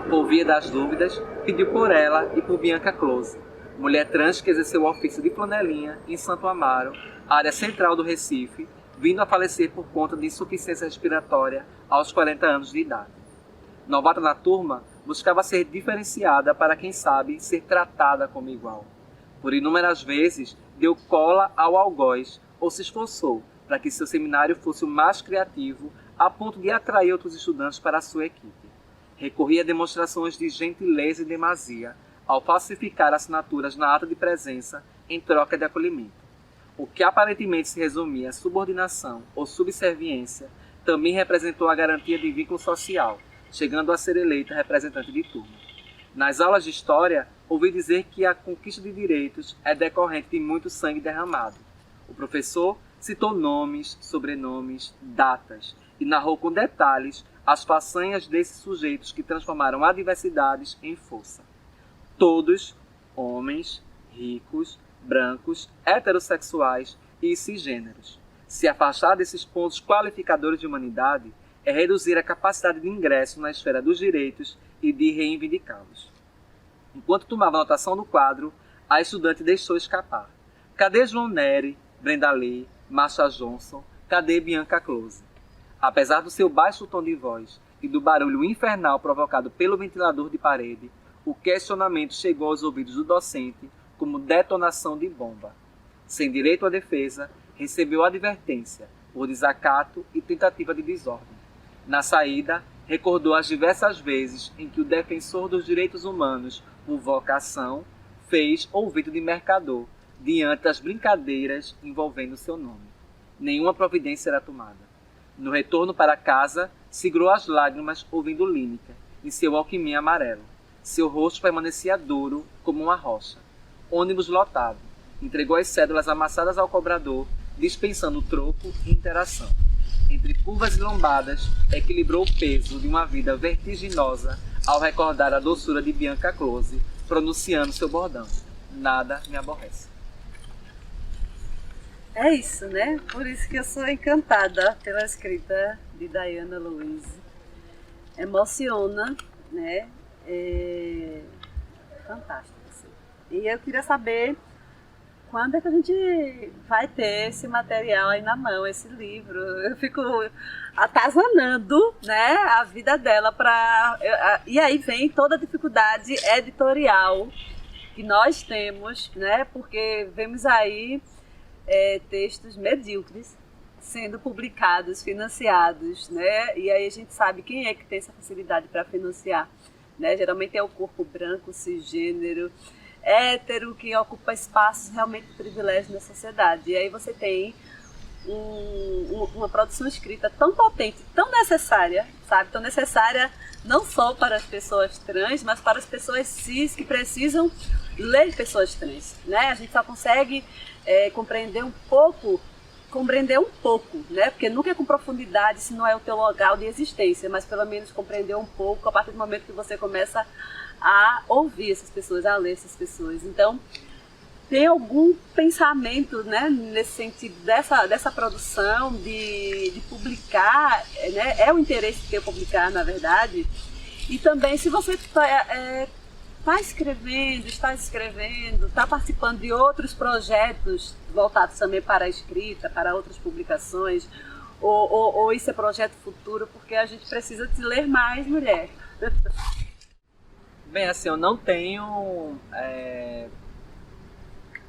Por via das dúvidas, pediu por ela e por Bianca Close, mulher trans que exerceu o ofício de flanelinha em Santo Amaro, área central do Recife, vindo a falecer por conta de insuficiência respiratória aos 40 anos de idade. Novata na turma, buscava ser diferenciada para, quem sabe, ser tratada como igual. Por inúmeras vezes, deu cola ao algoz ou se esforçou para que seu seminário fosse o mais criativo, a ponto de atrair outros estudantes para a sua equipe. Recorria a demonstrações de gentileza e demasia, ao falsificar assinaturas na ata de presença em troca de acolhimento. O que aparentemente se resumia a subordinação ou subserviência também representou a garantia de vínculo social, chegando a ser eleita representante de turma. Nas aulas de história, ouvi dizer que a conquista de direitos é decorrente de muito sangue derramado. O professor citou nomes, sobrenomes, datas e narrou com detalhes as façanhas desses sujeitos que transformaram adversidades em força. Todos, homens, ricos, brancos, heterossexuais e cisgêneros. Se afastar desses pontos qualificadores de humanidade é reduzir a capacidade de ingresso na esfera dos direitos e de reivindicá-los. Enquanto tomava anotação do quadro, a estudante deixou escapar. Cadê João Nery, Brenda Lee, Marsha Johnson? Cadê Bianca Close? Apesar do seu baixo tom de voz e do barulho infernal provocado pelo ventilador de parede, o questionamento chegou aos ouvidos do docente como detonação de bomba. Sem direito à defesa, recebeu advertência por desacato e tentativa de desordem. Na saída, recordou as diversas vezes em que o defensor dos direitos humanos, por vocação, fez ouvido de mercador diante das brincadeiras envolvendo seu nome. Nenhuma providência era tomada. No retorno para casa, segurou as lágrimas ouvindo Lineker e seu alquimia amarelo. Seu rosto permanecia duro como uma rocha. Ônibus lotado. Entregou as cédulas amassadas ao cobrador, dispensando troco e interação. Entre curvas e lombadas, equilibrou o peso de uma vida vertiginosa ao recordar a doçura de Bianca Close, pronunciando seu bordão. Nada me aborrece. É isso, né? Por isso que eu sou encantada pela escrita de Diana Louise. Emociona, né? É fantástico. Assim. E eu queria saber quando é que a gente vai ter esse material aí na mão, esse livro. Eu fico atazanando, né, a vida dela e aí vem toda a dificuldade editorial que nós temos, né? Porque vemos aí textos medíocres sendo publicados, financiados, né? E aí a gente sabe quem é que tem essa facilidade para financiar, né? Geralmente é o corpo branco, cisgênero, hétero, que ocupa espaços realmente de privilégio na sociedade. E aí você tem uma produção escrita tão potente, tão necessária, sabe? Tão necessária não só para as pessoas trans, mas para as pessoas cis que precisam ler pessoas trans, né? A gente só consegue compreender um pouco, né? Porque nunca é com profundidade se não é o teu local de existência, mas pelo menos compreender um pouco a partir do momento que você começa a ouvir essas pessoas, a ler essas pessoas. Então, tem algum pensamento, né, nesse sentido dessa produção, de publicar, né? É o interesse teu publicar, na verdade. E também, se você está escrevendo, está participando de outros projetos voltados também para a escrita, para outras publicações, ou isso é projeto futuro, porque a gente precisa te ler mais, mulher. Bem, assim, eu não tenho...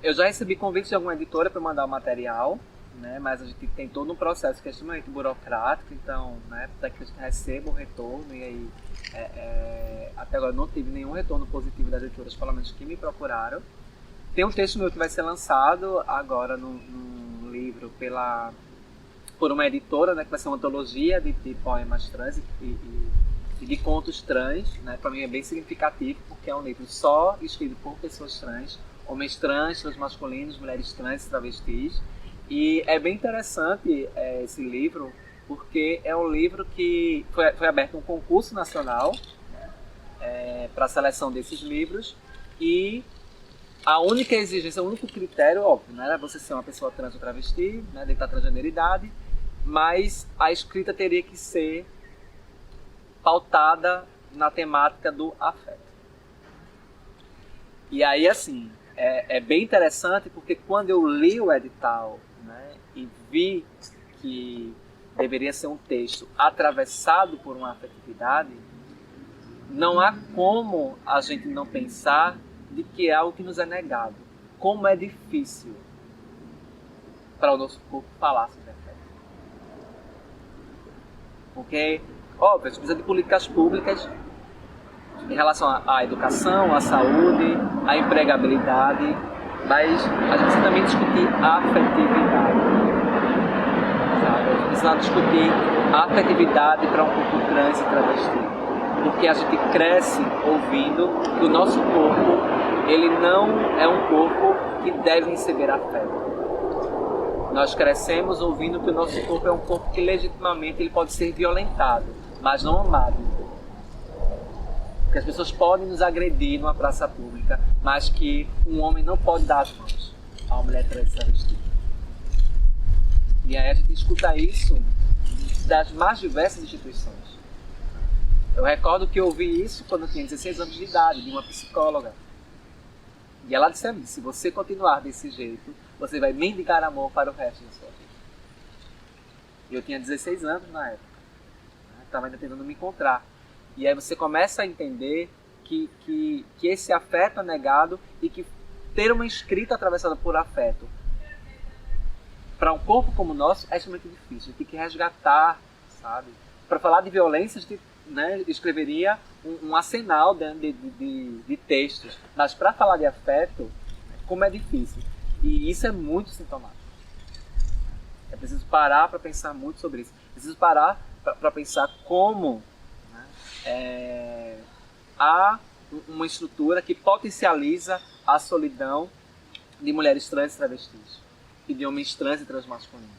Eu já recebi convites de alguma editora para mandar o material, né? Mas a gente tem todo um processo que é extremamente burocrático, então, né, até que a gente receba o retorno, e aí até agora não tive nenhum retorno positivo das editoras, pelo menos que me procuraram. Tem um texto meu que vai ser lançado agora num livro por uma editora, né, que vai ser uma antologia de poemas trans e de contos trans, né? Para mim é bem significativo, porque é um livro só escrito por pessoas trans, homens trans, transmasculinos, mulheres trans, travestis. E é bem interessante esse livro, porque é um livro que foi aberto um concurso nacional, né, para a seleção desses livros, e a única exigência, o único critério, óbvio, né, era você ser uma pessoa trans ou travesti, né, dentro da transgeneridade, mas a escrita teria que ser pautada na temática do afeto. E aí, assim, é bem interessante, porque quando eu li o edital, né, e vi que deveria ser um texto atravessado por uma afetividade, não há como a gente não pensar de que é algo que nos é negado. Como é difícil para o nosso corpo falar sobre afeto. Porque, óbvio, a gente precisa de políticas públicas em relação à educação, à saúde, à empregabilidade, mas a gente precisa também discutir a afetividade. Sabe? A gente precisa discutir a afetividade para um corpo trans e travesti. Porque a gente cresce ouvindo que o nosso corpo, ele não é um corpo que deve receber afeto. Nós crescemos ouvindo que o nosso corpo é um corpo que legitimamente ele pode ser violentado, mas não amado. Que as pessoas podem nos agredir numa praça pública, mas que um homem não pode dar as mãos a uma mulher trans travesti. E aí a gente escuta isso das mais diversas instituições. Eu recordo que eu ouvi isso quando eu tinha 16 anos de idade, de uma psicóloga. E ela disse a mim, se você continuar desse jeito, você vai mendigar amor para o resto da sua vida. E eu tinha 16 anos na época. Estava ainda tentando me encontrar. E aí você começa a entender que esse afeto é negado e que ter uma escrita atravessada por afeto para um corpo como o nosso é extremamente difícil. Tem que resgatar, sabe? Para falar de violência, a gente, né, escreveria um arsenal de textos. Mas para falar de afeto, como é difícil. E isso é muito sintomático. É preciso parar para pensar muito sobre isso. É preciso parar para pensar como há uma estrutura que potencializa a solidão de mulheres trans e travestis e de homens trans e transmasculinos.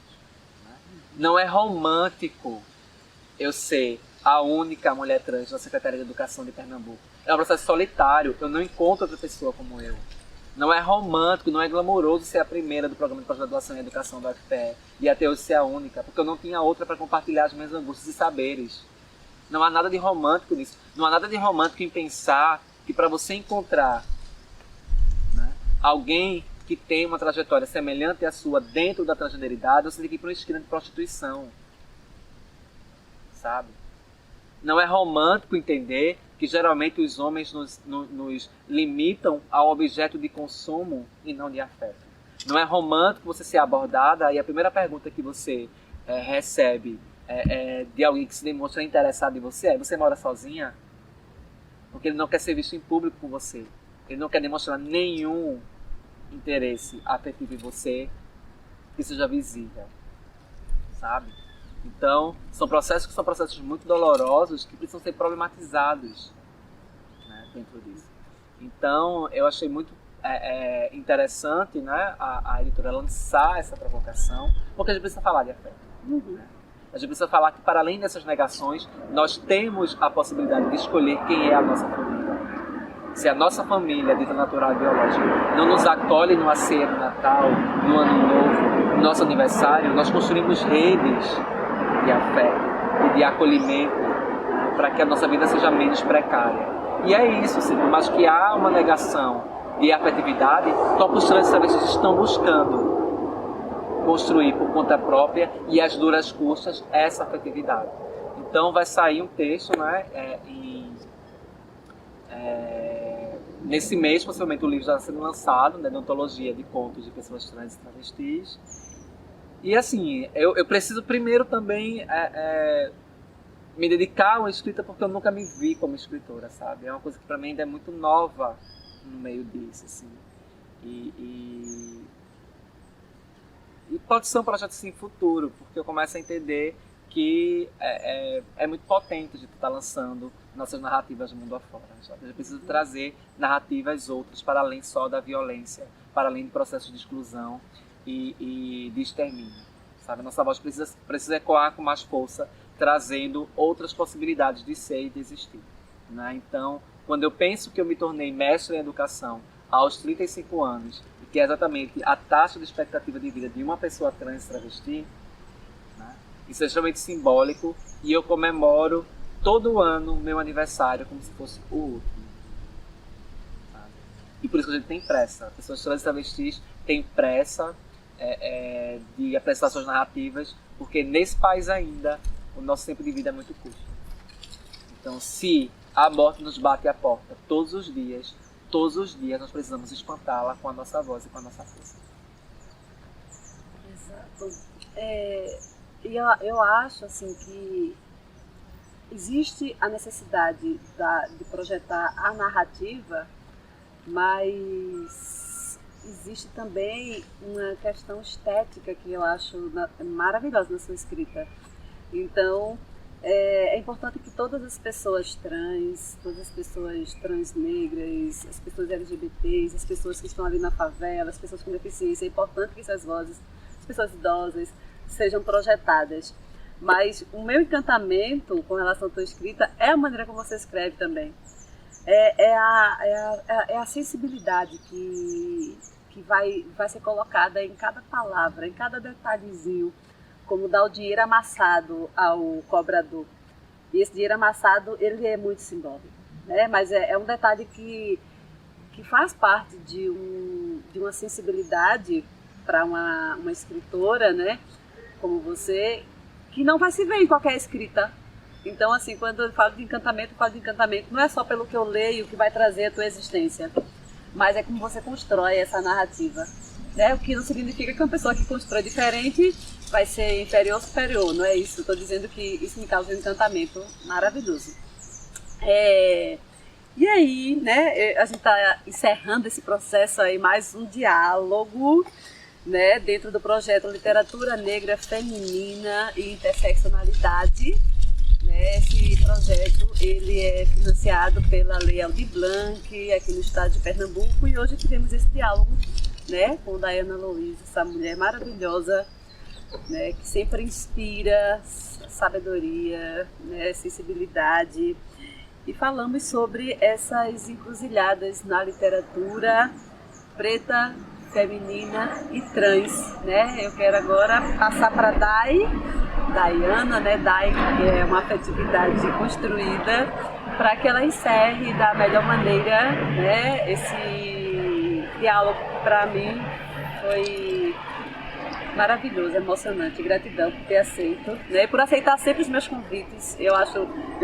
Não é romântico eu ser a única mulher trans na Secretaria de Educação de Pernambuco. É um processo solitário, eu não encontro outra pessoa como eu. Não é romântico, não é glamouroso ser a primeira do programa de pós-graduação em educação da UFPE e até hoje ser a única, porque eu não tinha outra para compartilhar as minhas angústias e saberes. Não há nada de romântico nisso. Não há nada de romântico em pensar que para você encontrar, né, alguém que tem uma trajetória semelhante à sua dentro da transgeneridade, você tem que ir para uma esquina de prostituição. Sabe? Não é romântico entender que geralmente os homens nos limitam ao objeto de consumo e não de afeto. Não é romântico você ser abordada e a primeira pergunta que você recebe de alguém que se demonstra interessado em você é: você mora sozinha? Porque ele não quer ser visto em público com você. Ele não quer demonstrar nenhum interesse afetivo em você que seja visível. Sabe? Então, são processos muito dolorosos que precisam ser problematizados, né, dentro disso. Então, eu achei muito interessante, né, a editora lançar essa provocação, porque a gente precisa falar de afeto. Né? A gente precisa falar que, para além dessas negações, nós temos a possibilidade de escolher quem é a nossa família. Se a nossa família, dita natural e biológica, não nos acolhe numa ceia de Natal, no Ano Novo, no nosso aniversário, nós construímos redes de afeto e de acolhimento para que a nossa vida seja menos precária. E é isso, sim, mas que há uma negação de afetividade, corpos trans e travestis estão buscando construir por conta própria e às duras custas essa afetividade. Então vai sair um texto, né, nesse mês, possivelmente o livro já está sendo lançado, né, de antologia de contos de pessoas trans e travestis. E assim, eu preciso primeiro também me dedicar a uma escrita, porque eu nunca me vi como escritora, sabe? É uma coisa que para mim ainda é muito nova no meio disso, assim. E pode ser um projeto assim futuro, porque eu começo a entender que é muito potente de estar lançando nossas narrativas mundo afora. Sabe? Eu preciso trazer narrativas outras para além só da violência, para além de processos de exclusão e de extermínio. Sabe? Nossa voz precisa ecoar com mais força, trazendo outras possibilidades de ser e de existir. Né? Então, quando eu penso que eu me tornei mestre em educação aos 35 anos, que é exatamente a taxa de expectativa de vida de uma pessoa trans e travesti, né? Isso é extremamente simbólico e eu comemoro todo ano meu aniversário como se fosse o último. Sabe? E por isso que a gente tem pressa. Pessoas trans e travestis têm pressa de apresentações narrativas, porque nesse país ainda o nosso tempo de vida é muito curto. Então, se a morte nos bate à porta todos os dias nós precisamos espantá-la com a nossa voz e com a nossa força. Exato. Eu acho assim que existe a necessidade de projetar a narrativa, mas existe também uma questão estética que eu acho maravilhosa na sua escrita. Então, é importante que todas as pessoas trans, todas as pessoas transnegras, as pessoas LGBTs, as pessoas que estão ali na favela, as pessoas com deficiência, é importante que essas vozes, as pessoas idosas, sejam projetadas. Mas o meu encantamento com relação à tua escrita é a maneira como você escreve também. É a sensibilidade que vai ser colocada em cada palavra, em cada detalhezinho, como dar o dinheiro amassado ao cobrador. E esse dinheiro amassado, ele é muito simbólico, né? Mas é um detalhe que faz parte de uma sensibilidade para uma escritora, né? Como você, que não vai se ver em qualquer escrita. Então, assim, quando eu falo de encantamento, não é só pelo que eu leio que vai trazer a tua existência, mas é como você constrói essa narrativa, né? O que não significa que uma pessoa que constrói diferente vai ser inferior ou superior, não é isso. Estou dizendo que isso me causa um encantamento maravilhoso. E aí, né, a gente está encerrando esse processo aí, mais um diálogo, né, dentro do projeto Literatura Negra Feminina e Interseccionalidade. Né, esse projeto ele é financiado pela Lei Aldir Blanc, aqui no estado de Pernambuco, e hoje tivemos esse diálogo, né, com Dayana Louise, essa mulher maravilhosa, né, que sempre inspira sabedoria, né, sensibilidade, e falamos sobre essas encruzilhadas na literatura preta, feminina e trans, né? Eu quero agora passar para Dayana, né? Day, que é uma afetividade construída, para que ela encerre da melhor maneira, né, esse diálogo que para mim foi maravilhoso, emocionante. Gratidão por ter aceito, né? E por aceitar sempre os meus convites. Eu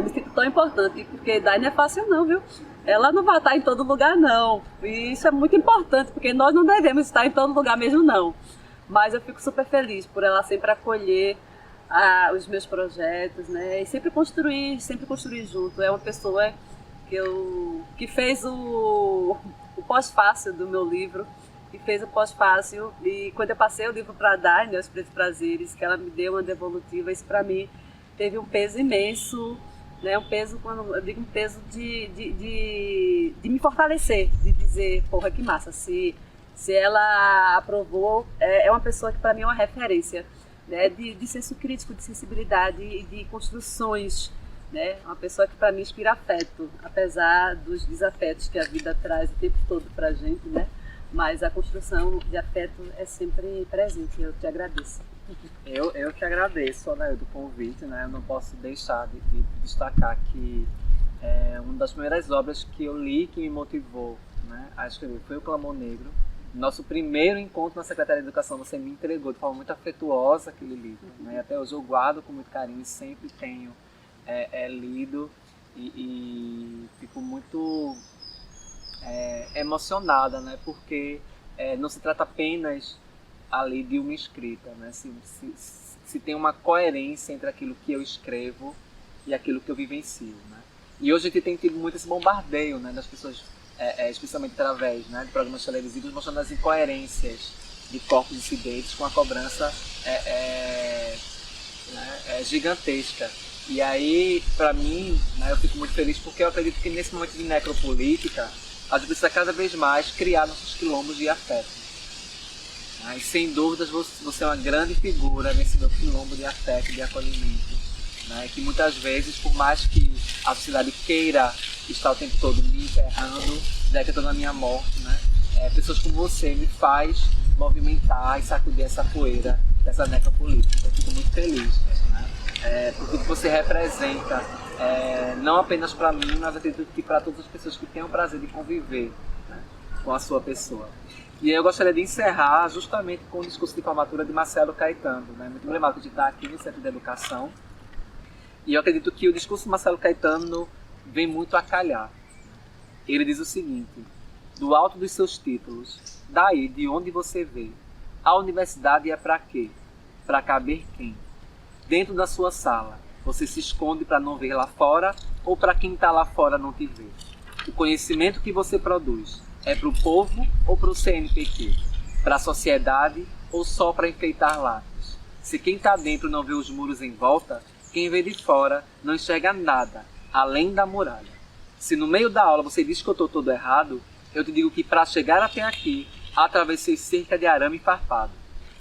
me sinto tão importante, porque Day não é fácil não, viu? Ela não vai estar em todo lugar não, e isso é muito importante, porque nós não devemos estar em todo lugar mesmo não. Mas eu fico super feliz por ela sempre acolher os meus projetos, né? E sempre construir junto. É uma pessoa que fez o pós-fácil do meu livro, e fez o pós-fácil, e quando eu passei o livro para a Day, né, Os Pretos Prazeres, que ela me deu uma devolutiva, isso para mim teve um peso imenso, né? Um peso, quando eu digo um peso de me fortalecer, de dizer, porra, que massa, se ela aprovou, é uma pessoa que para mim é uma referência, né? De senso crítico, de sensibilidade e de construções, né? Uma pessoa que para mim inspira afeto, apesar dos desafetos que a vida traz o tempo todo para a gente, né? Mas a construção de afeto é sempre presente. Eu te agradeço. Eu que agradeço, né, do convite, né? Eu não posso deixar de destacar que uma das primeiras obras que eu li que me motivou, né, a escrever foi O Clamor Negro. Nosso primeiro encontro na Secretaria de Educação, você me entregou de forma muito afetuosa aquele livro, né? E até hoje eu guardo com muito carinho e sempre tenho lido e fico muito emocionada, né? Porque não se trata apenas ali de uma escrita, né? Se tem uma coerência entre aquilo que eu escrevo e aquilo que eu vivencio, né? E hoje a gente tem tido muito esse bombardeio, né, das pessoas, especialmente através, né, de programas televisivos, mostrando as incoerências de corpos dissidentes com a cobrança gigantesca. E aí, para mim, né, eu fico muito feliz porque eu acredito que nesse momento de necropolítica a gente precisa cada vez mais criar nossos quilombos de afeto. E sem dúvidas você é uma grande figura nesse meu quilombo de afeto, de acolhimento, né? Que muitas vezes, por mais que a sociedade queira estar o tempo todo me enterrando, decretando a minha morte, né? Pessoas como você me faz movimentar e sacudir essa poeira dessa necropolítica. Eu fico muito feliz, né? Por tudo que você representa, não apenas para mim, mas acredito que para todas as pessoas que têm o prazer de conviver, né, com a sua pessoa. E eu gostaria de encerrar justamente com o discurso de formatura de Marcelo Caetano, né? Muito emblemático de estar aqui no Centro de Educação. E eu acredito que o discurso de Marcelo Caetano vem muito a calhar. Ele diz o seguinte: do alto dos seus títulos, daí de onde você vê, a universidade é para quê? Para caber quem? Dentro da sua sala, Você se esconde para não ver lá fora ou para quem está lá fora não te ver? O conhecimento que você produz é para o povo ou para o CNPq? Para a sociedade ou só para enfeitar lápis? Se quem está dentro não vê os muros em volta, quem vê de fora não enxerga nada, além da muralha. Se no meio da aula você diz que eu estou todo errado, eu te digo que para chegar até aqui, atravessei cerca de arame farpado.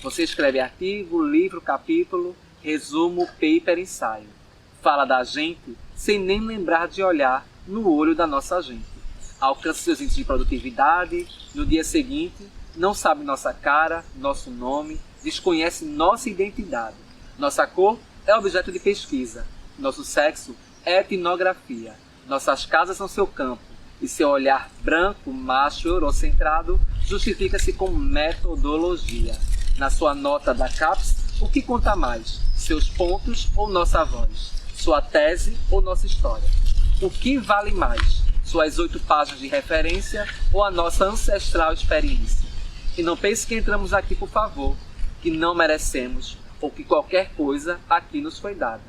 Você escreve artigo, livro, capítulo, resumo, paper, ensaio. Fala da gente sem nem lembrar de olhar no olho da nossa gente. Alcança seus índices de produtividade, no dia seguinte, não sabe nossa cara, nosso nome, desconhece nossa identidade. Nossa cor é objeto de pesquisa, nosso sexo é etnografia, nossas casas são seu campo, e seu olhar branco, macho, eurocentrado, justifica-se com metodologia. Na sua nota da CAPES, o que conta mais? Seus pontos ou nossa voz? Sua tese ou nossa história? O que vale mais? Suas 8 páginas de referência ou a nossa ancestral experiência? E não pense que entramos aqui por favor, que não merecemos ou que qualquer coisa aqui nos foi dada.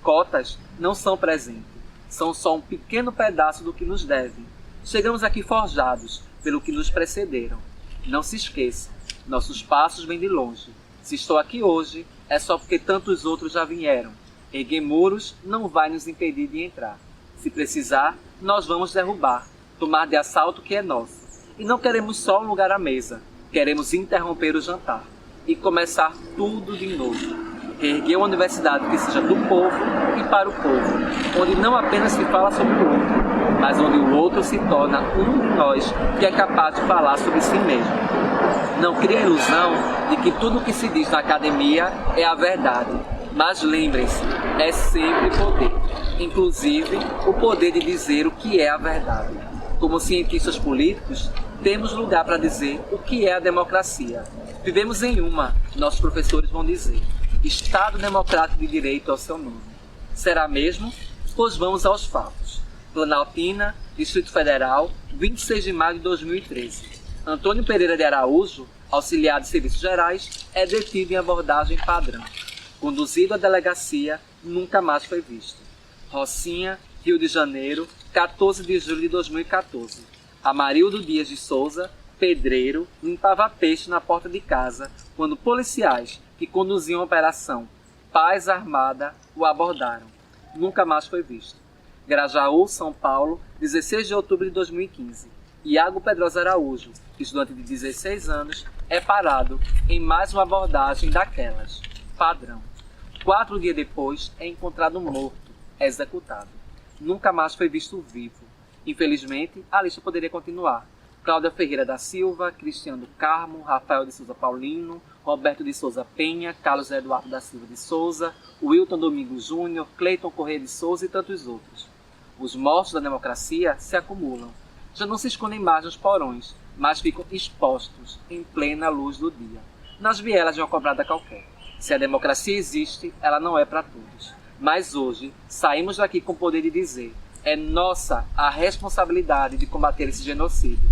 Cotas não são presente, são só um pequeno pedaço do que nos devem. Chegamos aqui forjados pelo que nos precederam. Não se esqueça, nossos passos vêm de longe. Se estou aqui hoje, é só porque tantos outros já vieram. Erguer muros não vai nos impedir de entrar. Se precisar, nós vamos derrubar, tomar de assalto o que é nosso. E não queremos só um lugar à mesa, queremos interromper o jantar e começar tudo de novo. Erguer uma universidade que seja do povo e para o povo, onde não apenas se fala sobre o outro, mas onde o outro se torna um de nós que é capaz de falar sobre si mesmo. Não crie a ilusão de que tudo o que se diz na academia é a verdade, mas lembrem-se, é sempre poder, inclusive o poder de dizer o que é a verdade. Como cientistas políticos, temos lugar para dizer o que é a democracia. Vivemos em uma, nossos professores vão dizer, Estado Democrático de Direito ao seu nome. Será mesmo? Pois vamos aos fatos. Planaltina, Distrito Federal, 26 de maio de 2013. Antônio Pereira de Araújo, auxiliar de Serviços Gerais, é detido em abordagem padrão. Conduzido à delegacia, nunca mais foi visto. Rocinha, Rio de Janeiro, 14 de julho de 2014. Amarildo Dias de Souza, pedreiro, limpava peixe na porta de casa quando policiais que conduziam a operação Paz Armada o abordaram. Nunca mais foi visto. Grajaú, São Paulo, 16 de outubro de 2015. Iago Pedrosa Araújo, estudante de 16 anos, é parado em mais uma abordagem daquelas. Padrão. 4 dias depois, é encontrado morto, executado. Nunca mais foi visto vivo. Infelizmente, a lista poderia continuar. Cláudia Ferreira da Silva, Cristiano Carmo, Rafael de Souza Paulino, Roberto de Souza Penha, Carlos Eduardo da Silva de Souza, Wilton Domingos Júnior, Cleiton Corrêa de Souza e tantos outros. Os mortos da democracia se acumulam. Já não se escondem mais nos porões, mas ficam expostos em plena luz do dia, nas vielas de uma cobrada qualquer. Se a democracia existe, ela não é para todos. Mas hoje, saímos daqui com o poder de dizer, é nossa a responsabilidade de combater esse genocídio.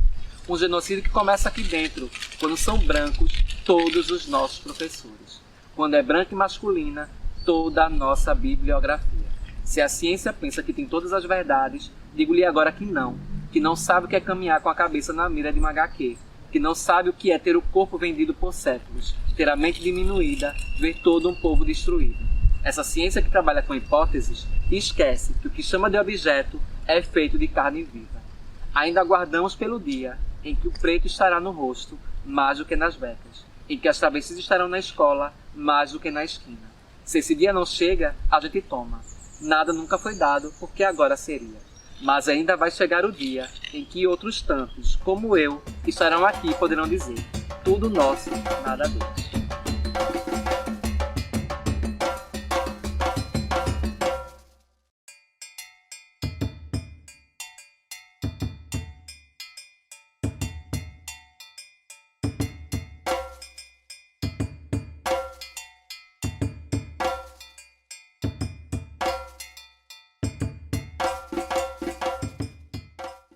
Um genocídio que começa aqui dentro, quando são brancos todos os nossos professores. Quando é branca e masculina, toda a nossa bibliografia. Se a ciência pensa que tem todas as verdades, digo-lhe agora que não sabe o que é caminhar com a cabeça na mira de uma HQ, que não sabe o que é ter o corpo vendido por séculos, ter a mente diminuída, ver todo um povo destruído. Essa ciência que trabalha com hipóteses esquece que o que chama de objeto é feito de carne viva. Ainda aguardamos pelo dia em que o preto estará no rosto mais do que nas becas, em que as travessis estarão na escola mais do que na esquina. Se esse dia não chega, a gente toma. Nada nunca foi dado, porque agora seria. Mas ainda vai chegar o dia em que outros tantos, como eu, estarão aqui e poderão dizer: tudo nosso, nada deles.